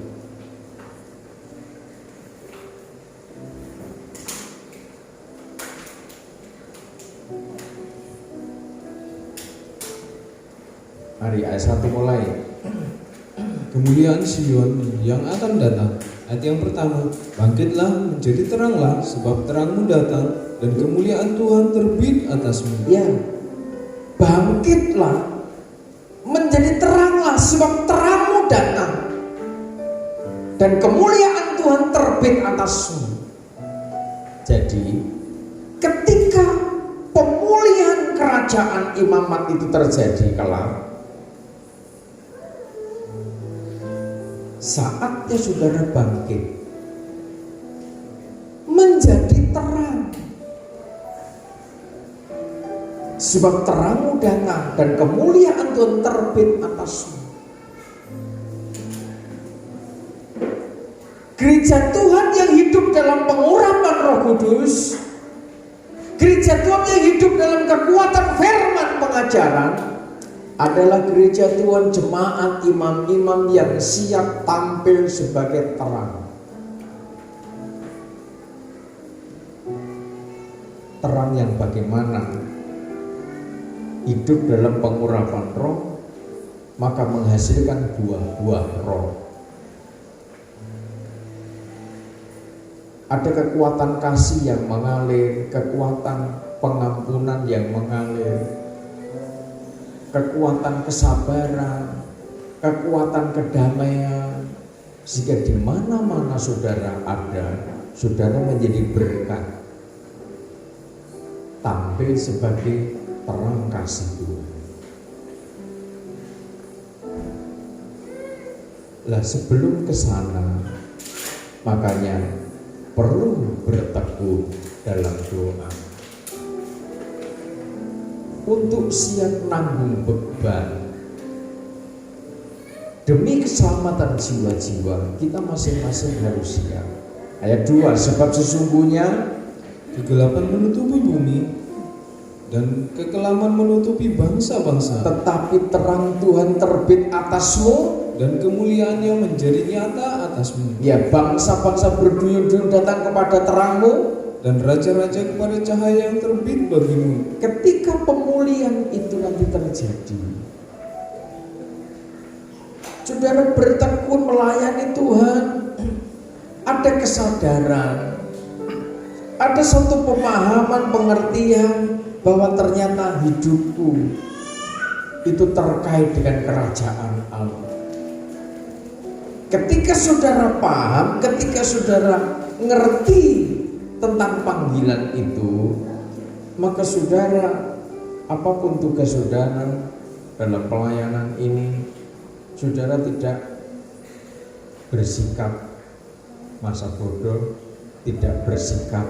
Mari ayat 1 mulai. Kemuliaan Sion yang akan datang. Ayat yang pertama, bangkitlah menjadi teranglah, sebab terangmu datang dan kemuliaan Tuhan terbit atasmu. Ya, bangkitlah menjadi teranglah, sebab terangmu datang dan kemuliaan Tuhan terbit atasmu. Jadi ketika pemulihan kerajaan imamat itu terjadi kelak, saatnya saudara bangkit menjadi terang, sebab terangmu datang dan kemuliaan Tuhan terbit atasmu. Gereja Tuhan yang hidup dalam pengurapan Roh Kudus, gereja Tuhan yang hidup dalam kekuatan firman pengajaran, adalah gereja Tuhan jemaat imam-imam yang siap tampil sebagai terang. Terang yang bagaimana? Hidup dalam pengurapan roh, maka menghasilkan buah-buah roh. Ada kekuatan kasih yang mengalir, kekuatan pengampunan yang mengalir, kekuatan kesabaran, kekuatan kedamaian, sehingga di mana-mana saudara ada, saudara menjadi berkat, tampil sebagai terang kasih Tuhan. Lah sebelum ke sana, makanya perlu bertekun dalam doa untuk siap nanggung beban Demi keselamatan jiwa-jiwa kita masing-masing harus siap. Ayat 2, sebab sesungguhnya kegelapan menutupi bumi dan kekelaman menutupi bangsa-bangsa, tetapi terang Tuhan terbit atasmu dan kemuliaannya menjadi nyata atasmu. Ya, bangsa-bangsa berduyun-duyun datang kepada terangmu Dan raja-raja kepada cahaya yang terbit bagimu. ketika pemulihan itu nanti terjadi. Saudara bertekun melayani Tuhan, ada kesadaran, ada satu pemahaman, pengertian bahwa ternyata hidupku itu terkait dengan kerajaan Allah. Ketika saudara paham, ketika saudara ngerti tentang panggilan itu, maka saudara, apapun tugas saudara dalam pelayanan ini, saudara tidak bersikap masa bodoh, tidak bersikap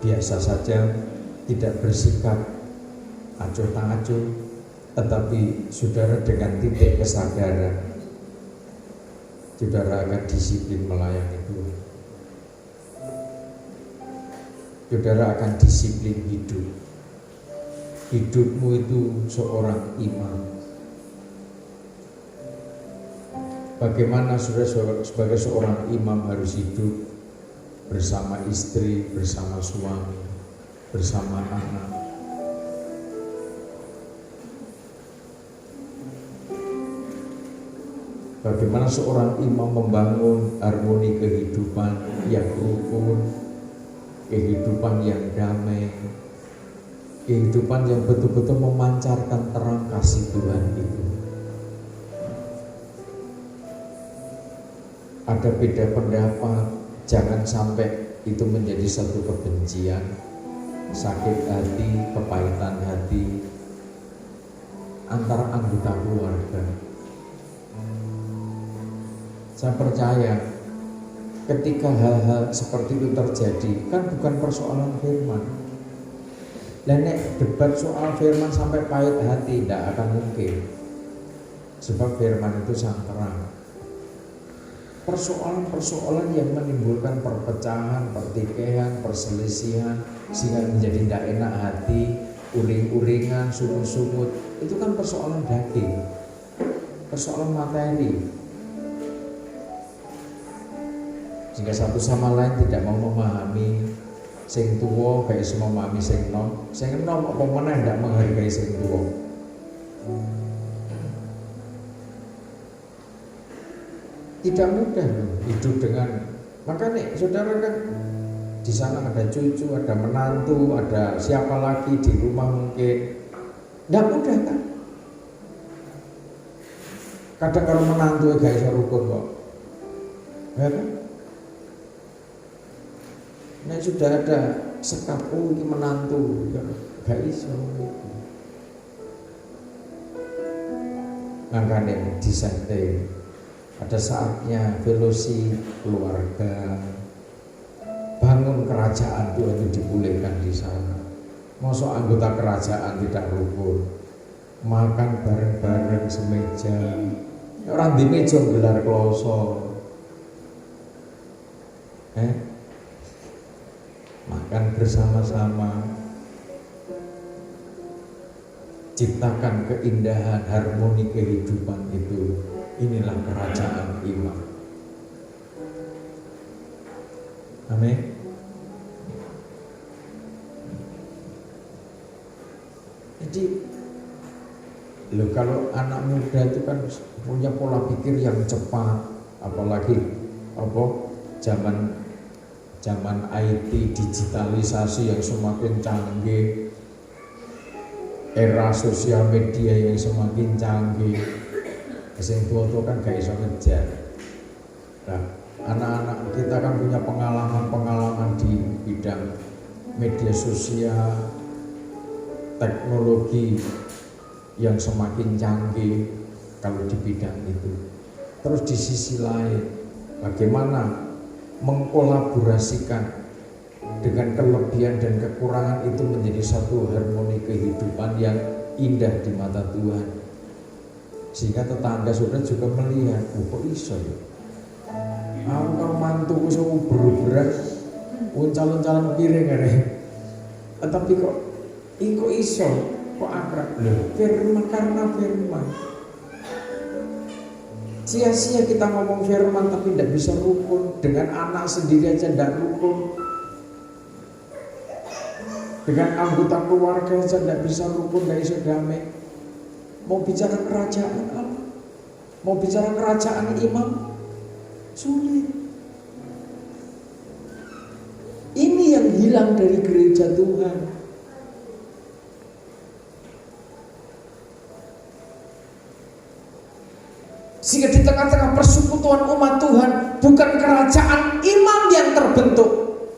biasa saja, tidak bersikap acuh tak acuh, tetapi saudara dengan titik kesadaran, saudara akan disiplin melayani Tuhan. Saudara akan disiplin hidup. Hidupmu itu seorang imam. Bagaimana saudara sebagai seorang imam harus hidup bersama istri, bersama suami, bersama anak. Bagaimana seorang imam membangun harmoni kehidupan yang rukun, kehidupan yang damai, kehidupan yang betul-betul memancarkan terang kasih Tuhan itu. Ada beda pendapat, jangan sampai itu menjadi satu kebencian, sakit hati, kepahitan hati antara anggota keluarga. Saya percaya ketika hal-hal seperti itu terjadi, kan bukan persoalan firman. Dan debat soal firman sampai pahit hati tidak akan mungkin, sebab firman itu sang terang. Persoalan-persoalan yang menimbulkan perpecahan, pertikaian, perselisihan, sehingga menjadi tidak enak hati, uring-uringan, sungut-sungut, itu kan persoalan daging, persoalan materi. Jika satu sama lain tidak mau memahami, sing tuwa kayak semua memahami sing nom apa meneh tidak menghargai sing tuwa. Tidak mudah loh hidup dengan, makanya saudara kan di sana ada cucu, ada menantu, ada siapa lagi di rumah mungkin, tidak mudah kan? Kadang kalau menantu gak bisa rukun kok, ya kan? Nah sudah ada sekap, oh ini menantu, gak bisa. Makanya disetting, ada saatnya velosi keluarga, bangun kerajaan Tuhan itu dipulihkan di sana. Masa anggota kerajaan tidak rukun, makan bareng-bareng semeja, orang di meja gelar kloso, makan bersama-sama, ciptakan keindahan harmoni kehidupan itu. Inilah kerajaan iman. Amin. Jadi kalau anak muda itu kan punya pola pikir yang cepat, apalagi zaman IT, digitalisasi yang semakin canggih, era sosial media yang semakin canggih, sing tua-tua kan gak iso ngejar. Nah, anak-anak kita kan punya pengalaman di bidang media sosial, teknologi yang semakin canggih kalau di bidang itu. Terus di sisi lain, bagaimana mengkolaborasikan dengan kelebihan dan kekurangan itu menjadi satu harmoni kehidupan yang indah di mata Tuhan. Sehingga tetangga saudara juga melihat, kok iso ya? Aku kalau mantuku sama beruberan, calon-calon piring ada. Tapi kok iso, kok akrab loh? Firman, karena firman. Sia-sia kita ngomong firman tapi tidak bisa rukun. Dengan anak sendiri aja tidak rukun. Dengan anggota keluarga aja tidak bisa rukun, tidak bisa damai. Mau bicara kerajaan apa? Mau bicara kerajaan imam? Sulit. Ini yang hilang dari gereja Tuhan. Sehingga di tengah-tengah persekutuan umat Tuhan, bukan kerajaan imam yang terbentuk,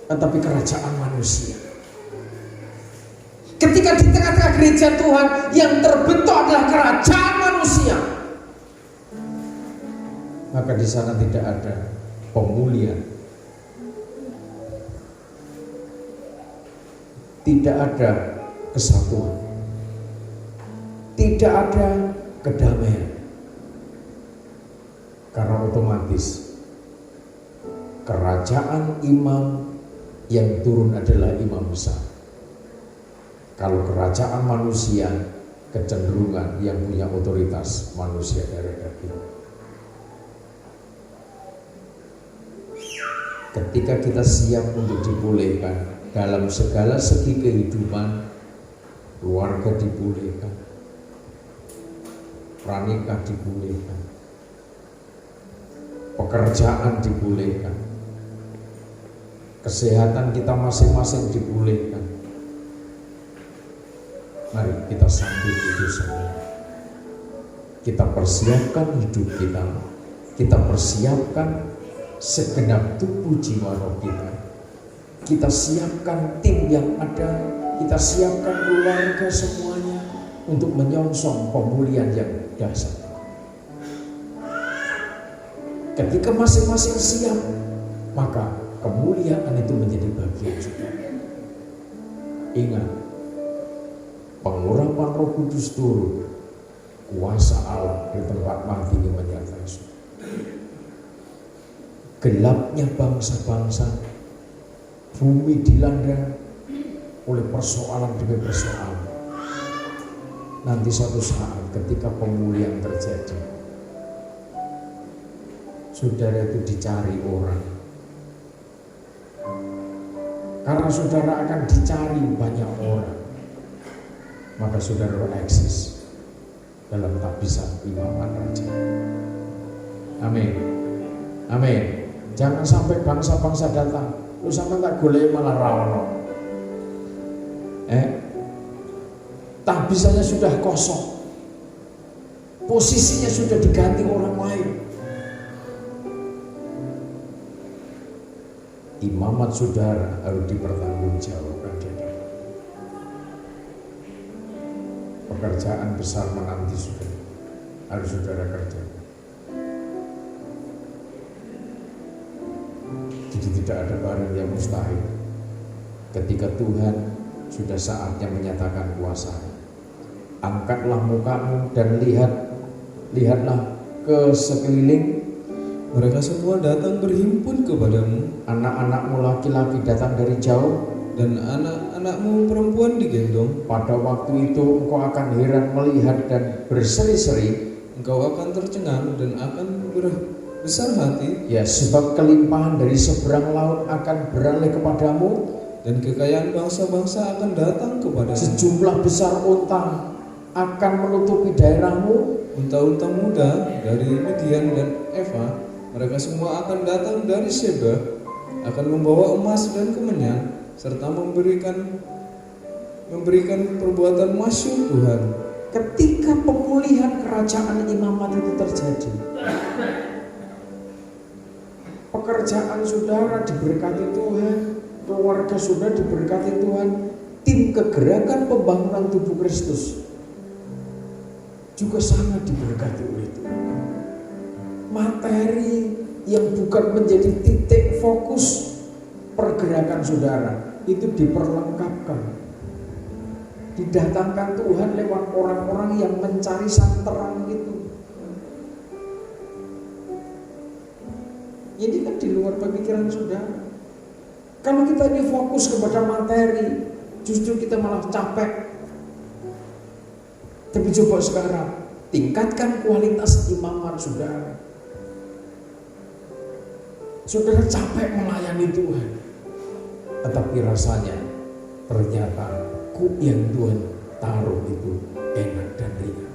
tetapi kerajaan manusia. Ketika di tengah-tengah gereja Tuhan, yang terbentuk adalah kerajaan manusia, maka di sana tidak ada pemulihan, tidak ada kesatuan, tidak ada kedamaian. Karena otomatis kerajaan imam yang turun adalah imam besar. Kalau kerajaan manusia, kecenderungan yang punya otoritas manusia darah daging. Ketika kita siap untuk dipulihkan dalam segala segi kehidupan, keluarga dipulihkan, pranikah dipulihkan, pekerjaan dipulihkan, kesehatan kita masing-masing dipulihkan. Mari kita sambut itu semua. Kita persiapkan hidup kita. Kita persiapkan segenap tubuh jiwa roh kita. Kita siapkan tim yang ada. Kita siapkan keluarga semuanya untuk menyongsong pemulihan yang dahsyat. Ketika masing-masing siap, maka kemuliaan itu menjadi bagian juga. Ingat, pengurapan Roh Kudus turun, kuasa Allah di tempat mati ini menyertai. Gelapnya bangsa-bangsa, bumi dilanda oleh persoalan demi persoalan. Nanti suatu saat ketika pemulihan terjadi, saudara itu dicari orang. Karena saudara akan dicari banyak orang, maka saudara eksis dalam tabisan imaman raja. Amin. Amin. Jangan sampai bangsa-bangsa datang, lu sampai tak golek malah rawono. Tabisannya sudah kosong, posisinya sudah diganti orang lain. Imamat saudara harus dipertanggungjawabkan. Pekerjaan besar menanti saudara, harus saudara kerjakan. Jadi tidak ada barang yang mustahil. Ketika Tuhan sudah saatnya menyatakan kuasa-Nya, angkatlah mukamu dan lihatlah ke sekeliling. Mereka semua datang berhimpun kepadamu. Anak-anakmu laki-laki datang dari jauh, dan anak-anakmu perempuan digendong. Pada waktu itu engkau akan heran melihat dan berseri-seri. Engkau akan tercengang dan akan berbesar hati. Ya, sebab kelimpahan dari seberang laut akan beralih kepadamu, dan kekayaan bangsa-bangsa akan datang kepadamu. Sejumlah besar unta akan menutupi daerahmu. Unta-unta muda dari Midian dan Eva, mereka semua akan datang dari Seba, akan membawa emas dan kemenyan, serta memberikan perbuatan masyhur Tuhan. Ketika pemulihan kerajaan imamat itu terjadi, pekerjaan saudara diberkati Tuhan, keluarga saudara diberkati Tuhan, tim kegerakan pembangunan tubuh Kristus juga sangat diberkati oleh Tuhan. Materi yang bukan menjadi titik fokus pergerakan saudara itu diperlengkapkan, didatangkan Tuhan lewat orang-orang yang mencari sang terang itu, Ini kan di luar pemikiran saudara. Kalau kita ini fokus kepada materi, justru kita malah capek. Tapi coba sekarang, tingkatkan kualitas imaman saudara. Saudara capek melayani Tuhan, tetapi rasanya ternyata yang Tuhan taruh itu enak dan ringan.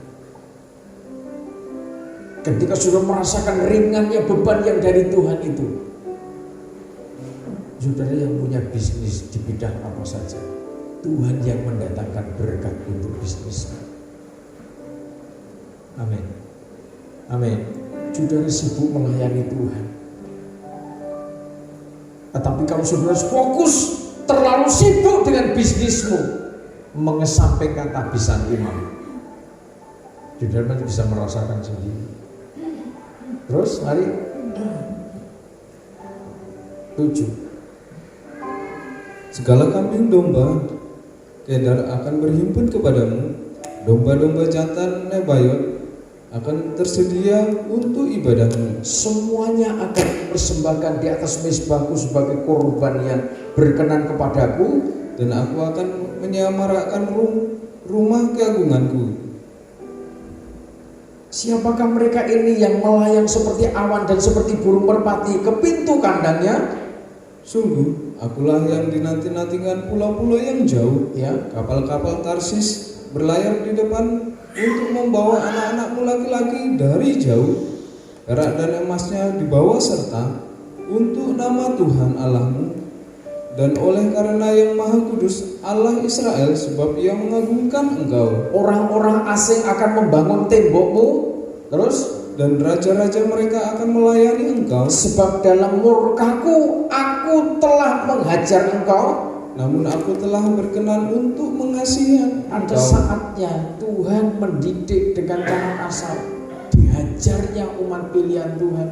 Ketika sudah merasakan ringannya beban yang dari Tuhan itu, saudara yang punya bisnis di bidang apa saja, Tuhan yang mendatangkan berkat untuk bisnis. Amin. Amin. Saudara sibuk melayani Tuhan, tetapi kalau saudara fokus terlalu sibuk dengan bisnismu, mengesampingkan kehabisan iman, saudara bisa merasakan sendiri. Terus mari 7. Segala kambing domba Kedar akan berhimpun kepadamu, domba-domba jantan Nebayot akan tersedia untuk ibadahmu. Semuanya akan dipersembahkan di atas mezbahku sebagai korban yang berkenan kepadaku, dan aku akan menyamarakan rumah keagunganku. Siapakah mereka ini yang melayang seperti awan dan seperti burung merpati ke pintu kandangnya? Sungguh, akulah yang dinanti-nantikan pulau-pulau yang jauh, Ya, kapal-kapal Tarsis berlayar di depan untuk membawa anak-anakmu laki-laki dari jauh. Perak dan emasnya dibawa serta untuk nama Tuhan Allahmu, dan oleh karena yang Maha Kudus Allah Israel, sebab Ia mengagungkan engkau. orang-orang asing akan membangun tembokmu, terus Dan raja-raja mereka akan melayani engkau. sebab dalam murkaku aku telah menghajar engkau. Namun aku telah berkenan untuk mengasihi Ada engkau. saatnya Tuhan mendidik dengan cara kasar, dihajarnya umat pilihan Tuhan.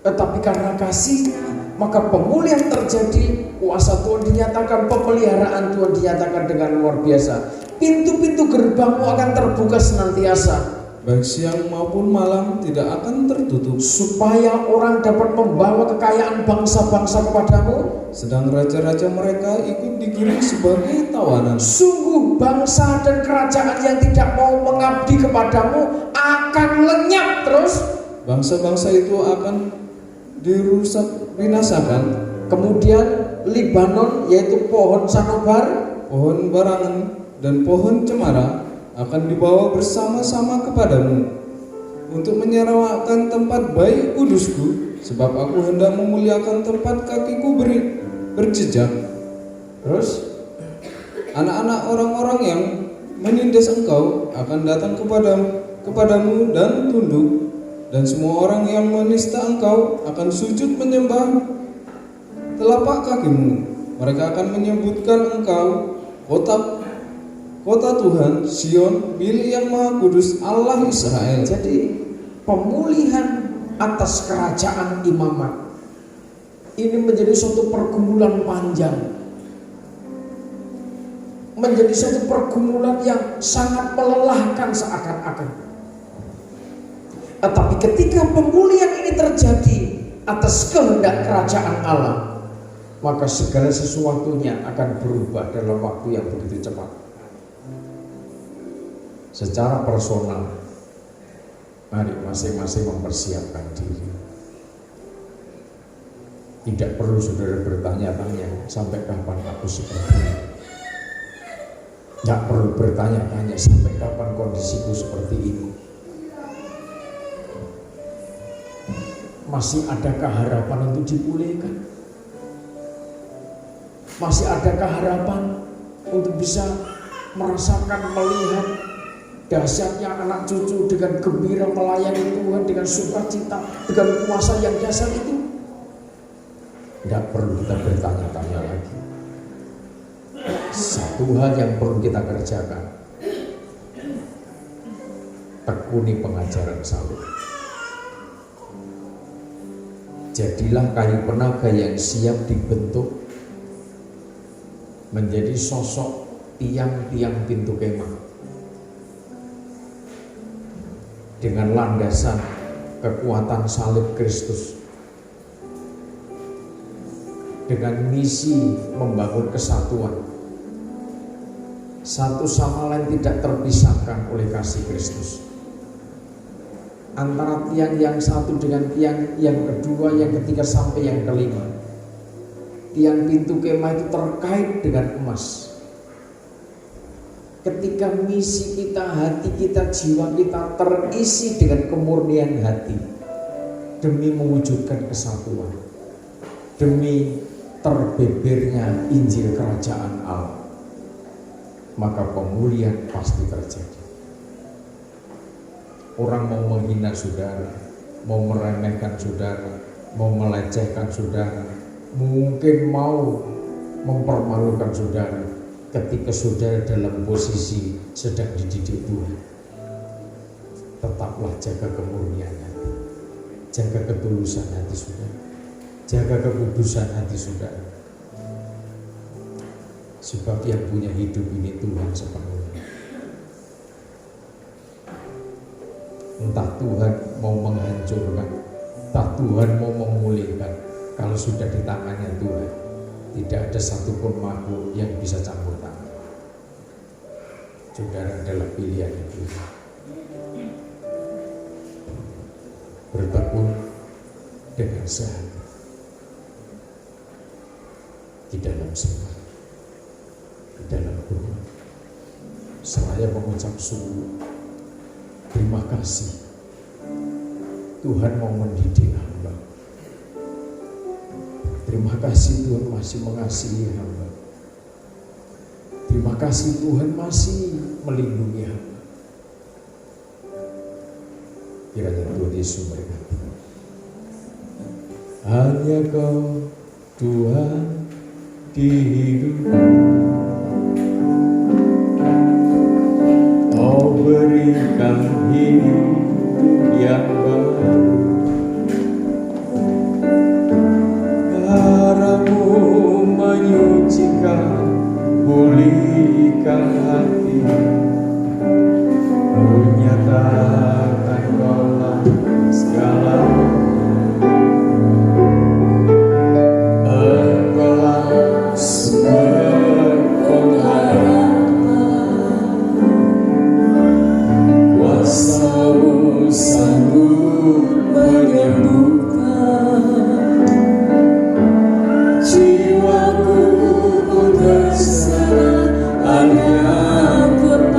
Tetapi karena kasihnya, maka pemulihan terjadi, kuasa Tuhan dinyatakan, pemeliharaan Tuhan dinyatakan dengan luar biasa. Pintu-pintu gerbangmu akan terbuka senantiasa, Baik siang maupun malam tidak akan tertutup. supaya orang dapat membawa kekayaan bangsa-bangsa kepadamu. Sedang raja-raja mereka ikut digiring sebagai tawanan. Sungguh bangsa dan kerajaan yang tidak mau mengabdi kepadamu akan lenyap terus. Bangsa-bangsa itu akan dirusak binasakan. Kemudian Libanon, yaitu pohon sanobar, Pohon barangan dan pohon cemara akan dibawa bersama-sama kepadamu untuk menyerawakan tempat baik kudusku, sebab aku hendak memuliakan tempat kakiku berjejak. terus Anak-anak orang-orang yang menindas engkau akan datang kepadamu dan tunduk, dan semua orang yang menista engkau akan sujud menyembah telapak kakimu. Mereka akan menyebutkan engkau kota Tuhan, Sion, milik yang Maha Kudus Allah Israel. jadi pemulihan atas kerajaan imamat ini menjadi suatu pergumulan panjang, menjadi suatu pergumulan yang sangat melelahkan seakan-akan. Tetapi ketika pemulihan ini terjadi atas kehendak kerajaan Allah, maka segala sesuatunya akan berubah dalam waktu yang begitu cepat. Secara personal, mari masing-masing mempersiapkan diri. Tidak perlu saudara bertanya-tanya sampai kapan aku seperti ini. Tidak perlu bertanya-tanya sampai kapan kondisiku seperti ini. Masih adakah harapan untuk dipulihkan? Masih adakah harapan untuk bisa merasakan, melihat dahsyatnya anak cucu dengan gembira melayani Tuhan dengan sukacita, dengan kuasa yang dahsyat itu? Tidak perlu kita bertanya-tanya lagi. Satu hal yang perlu kita kerjakan, tekuni pengajaran salib. Jadilah kayu penaga yang siap dibentuk menjadi sosok tiang-tiang pintu kemah dengan landasan kekuatan salib Kristus dengan misi membangun kesatuan satu sama lain tidak terpisahkan oleh kasih Kristus. Antara tiang yang satu dengan tiang yang kedua, yang ketiga sampai yang kelima, tiang pintu kemah itu terkait dengan emas. Ketika misi kita, hati kita, jiwa kita terisi dengan kemurnian hati demi mewujudkan kesatuan, demi terbebernya Injil Kerajaan Allah, maka pemulihan pasti terjadi. Orang mau menghina saudara, mau meremehkan saudara, mau melecehkan saudara, mungkin mau mempermalukan saudara, ketika saudara dalam posisi sedang dididik Tuhan, tetaplah jaga kemurnian hati, jaga ketulusan hati saudara, jaga kekudusan hati saudara. Sebab yang punya hidup ini Tuhan sepenuhnya. Entah Tuhan mau menghancurkan, entah Tuhan mau memulihkan, kalau sudah di tangannya Tuhan, tidak ada satupun makhluk yang bisa campur tangan. Saudara adalah pilihan Tuhan. Bertekun dengan sehati di dalam semua, di dalam doa, seraya mengucap sungguh terima kasih. Tuhan mau mendidik hamba. Terima kasih Tuhan masih mengasihi hamba. Terima kasih Tuhan masih melindungi hamba. Kiranya Tuhan Yesus memberkati. Hanya Kau Tuhan di hidupku, Kau berikan hidup yang baru. Darah-Mu menyucikan, pulihkan hati. Ku nyatakan Kaulah segalanya. Engkaulah sumber pengharapan. Kuasa-Mu sanggup menyembuhkan. Jiwaku pun terserah hanya kepada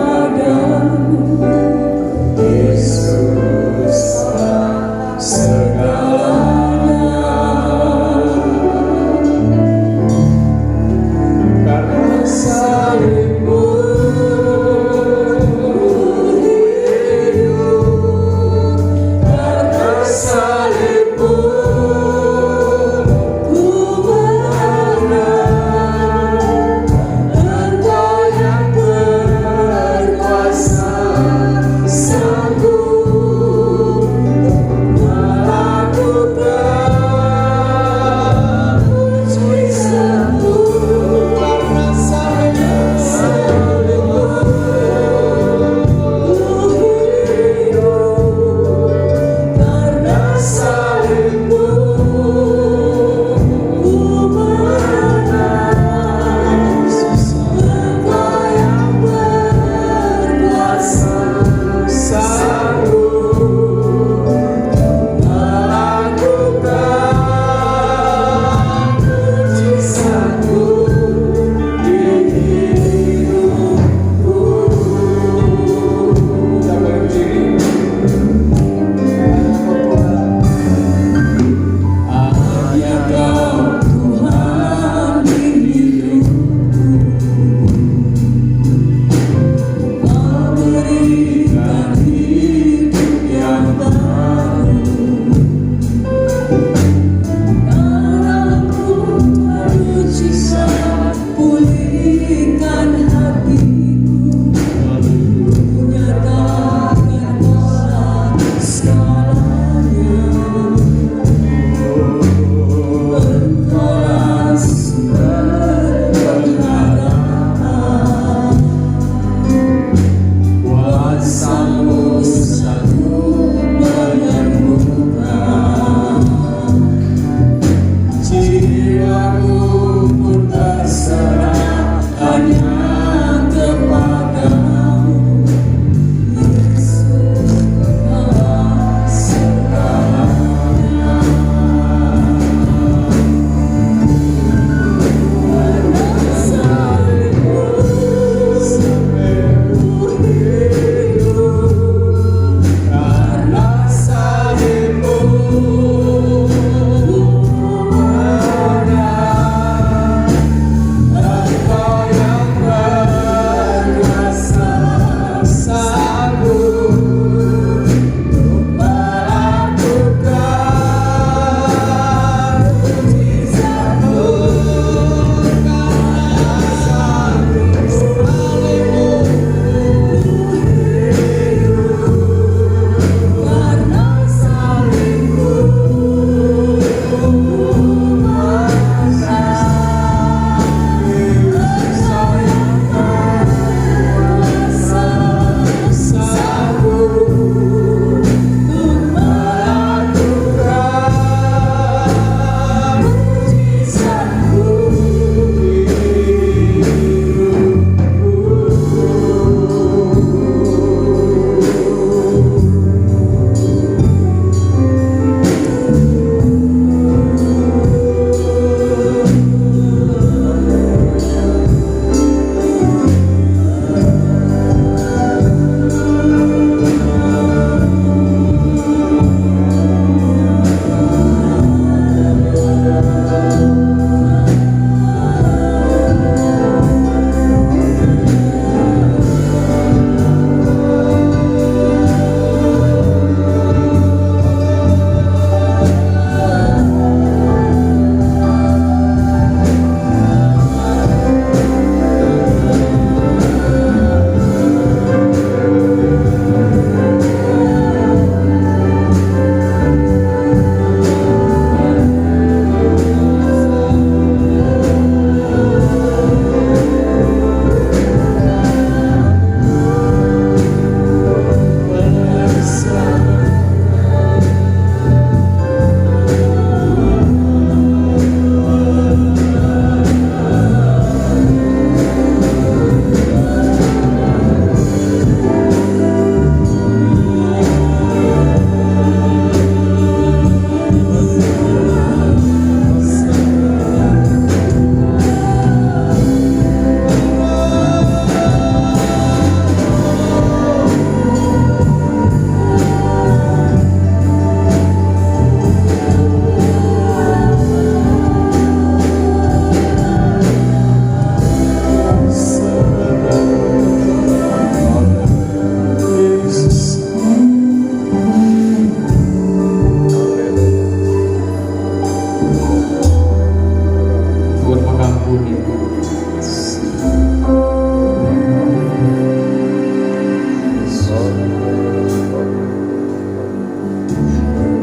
mengampuni.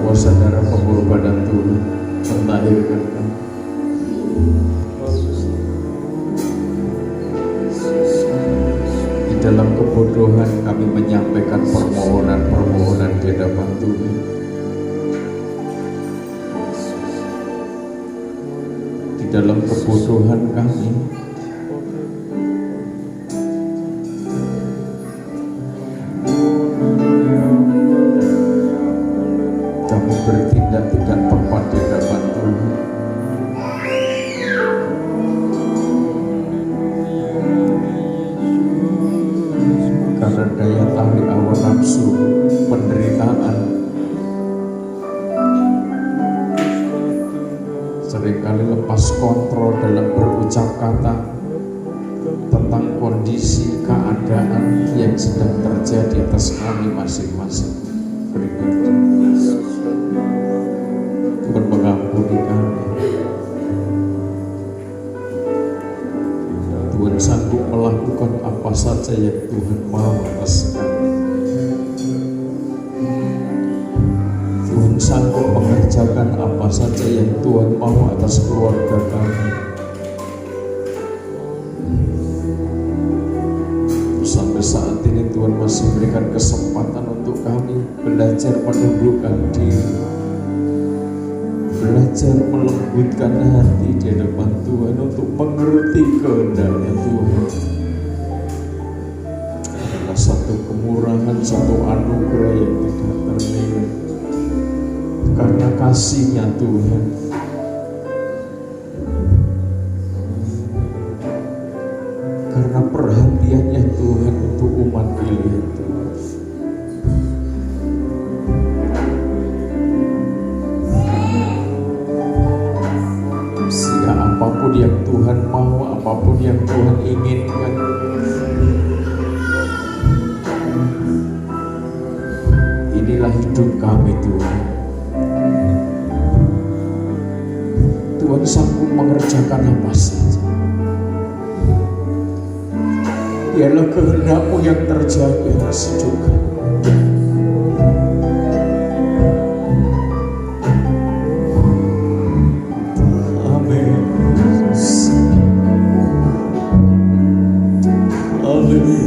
Kuasa darah pengorbanan Tuhan melahirkan kami. Di dalam kebodohan kami menyampaikan permohonan-permohonan di hadapan Tuhan. Di dalam kebodohan kami bertindak tidak tepat di hadapan Tuhan. Karena daya tarik hawa nafsu, penderitaan, seringkali lepas kontrol dalam berucap kata tentang kondisi keadaan yang sedang terjadi atas kami masing-masing. Tuhan mengampuni kami. Tuhan sanggup melakukan apa saja yang Tuhan mau atas kami. Tuhan sanggup mengerjakan apa saja yang Tuhan mau atas keluarga kami. Sampai saat ini Tuhan masih memberikan kesempatan untuk kami belajar menundukkan diri, belajar melembutkan hati di hadapan Tuhan untuk mengerti kehendaknya Tuhan. Adalah satu kemurahan, satu anugerah yang tidak ternilai. Karena kasih-Nya Tuhan, karena perhatiannya Tuhan untuk umat pilihan Tuhan. Sehingga apapun yang Tuhan mau, apapun yang Tuhan inginkan, inilah hidup kami Tuhan. Tuhan sanggup mengerjakan apa saja. Biarlah kehendak-Mu yang terjadi atas hidup kami. Amin. Haleluya.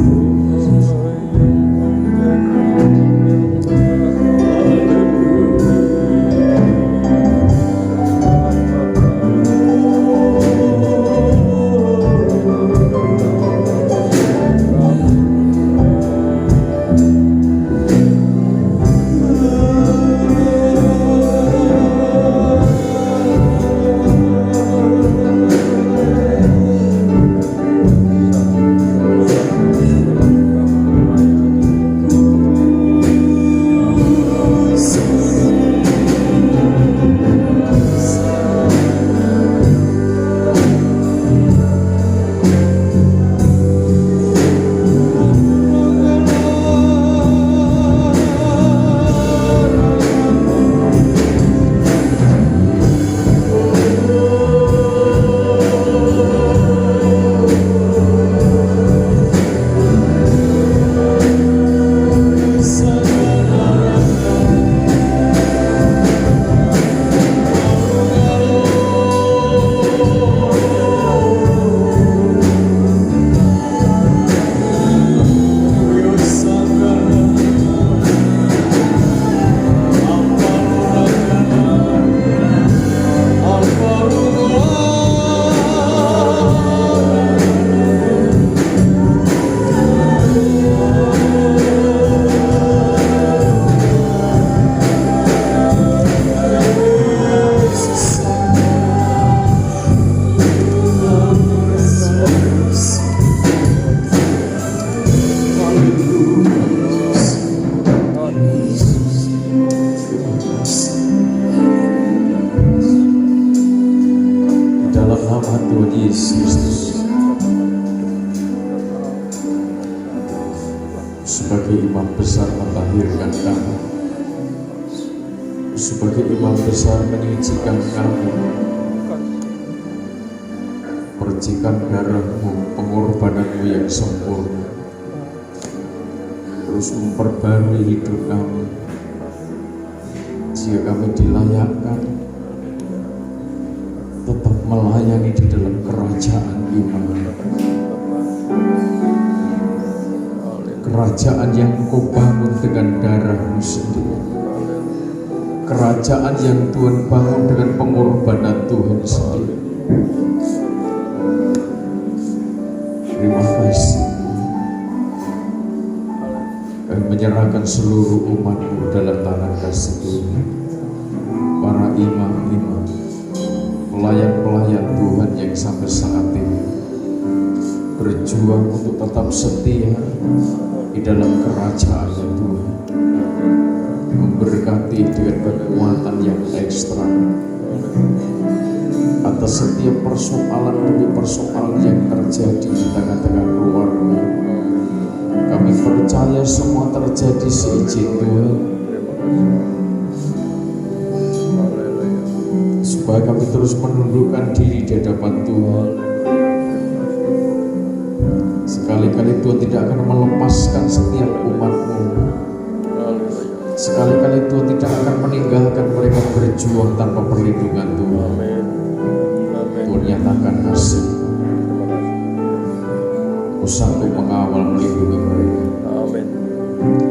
Yesus Kristus, sebagai imam besar melahirkan kami, sebagai imam besar menyucikan kami, percikan darah-Mu, pengorbananmu yang sempurna, terus memperbarui hidup kami, jika kami dilayakkan tetap melayani di dalam kerajaan iman, kerajaan yang Engkau bangun dengan darah-Mu sendiri, kerajaan yang Tuhan bangun dengan pengorbanan Tuhan sendiri. Terima kasih. Kami menyerahkan seluruh umat-Mu dalam tangan kasih Tuhan, para imam-imam, pelayan-pelayan Tuhan yang sampai saat ini berjuang untuk tetap setia di dalam kerajaan Tuhan, memberkati dengan kekuatan yang ekstra atas setiap persoalan demi persoalan yang terjadi di tengah-tengah keluarga. Kami percaya semua terjadi seizin Tuhan, supaya kami terus menundukkan diri di hadapan Tuhan. Sekali-kali Tuhan tidak akan melepaskan setiap umat-Mu. Sekali-kali Tuhan tidak akan meninggalkan mereka berjuang tanpa perlindungan Tuhan. Tuhan nyatakan kasih. Kau sanggup mengawal, melindungi mereka.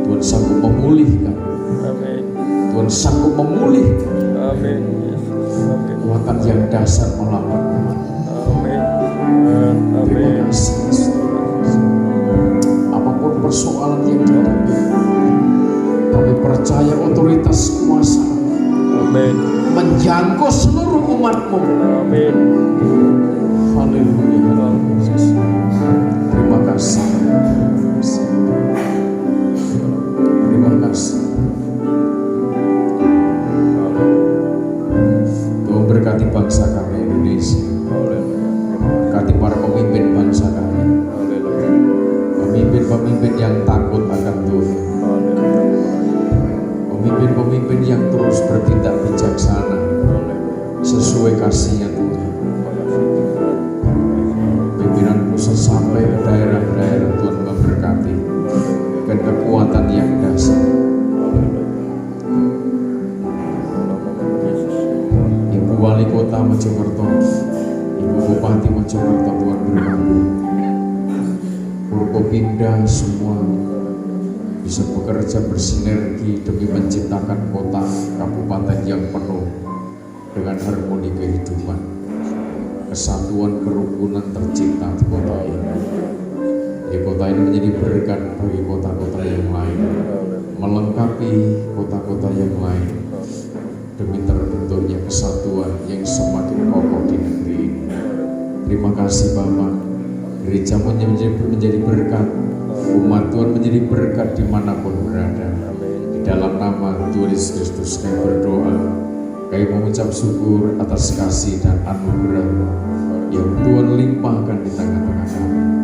Tuhan sanggup memulihkan. Tuhan sanggup memulihkan. Kekuatan yang dasar melawan. Terima kasih. Apapun persoalan yang dihadapi, kami percaya otoritas kuasa menjangkau seluruh umat-Mu. Haleluya. Terima kasih. Terima kasih. Tuhan berkati bangsa kami Indonesia. Berkati para pemimpin bangsa kami. Pemimpin-pemimpin yang takut akan Tuhan. Pemimpin-pemimpin yang terus bertindak bijaksana sesuai kasih-Nya Tuhan. Pimpinan pusat sampai ke daerah-daerah, Tuhan memberkati dan kekuatan yang dasar. Ibu Wali Kota Mojokerto, Ibu Bupati Mojokerto, Tuhan berkati. Forkopimda semua bisa bekerja bersinergi demi menciptakan kota kabupaten yang penuh dengan harmoni kehidupan, kesatuan kerukunan tercipta di kota ini. Di kota ini menjadi berkat bagi kota-kota yang lain, melengkapi kota-kota yang lain demi terbentuknya kesatuan yang semakin kokoh di negeri ini. Terima kasih Bapak. Gereja menjadi berkat, umat Tuhan menjadi berkat dimanapun berada. Di dalam nama Tuhan Yesus Kristus kami berdoa, kami mengucap syukur atas kasih dan anugerah yang Tuhan limpahkan di tengah-tengah kami.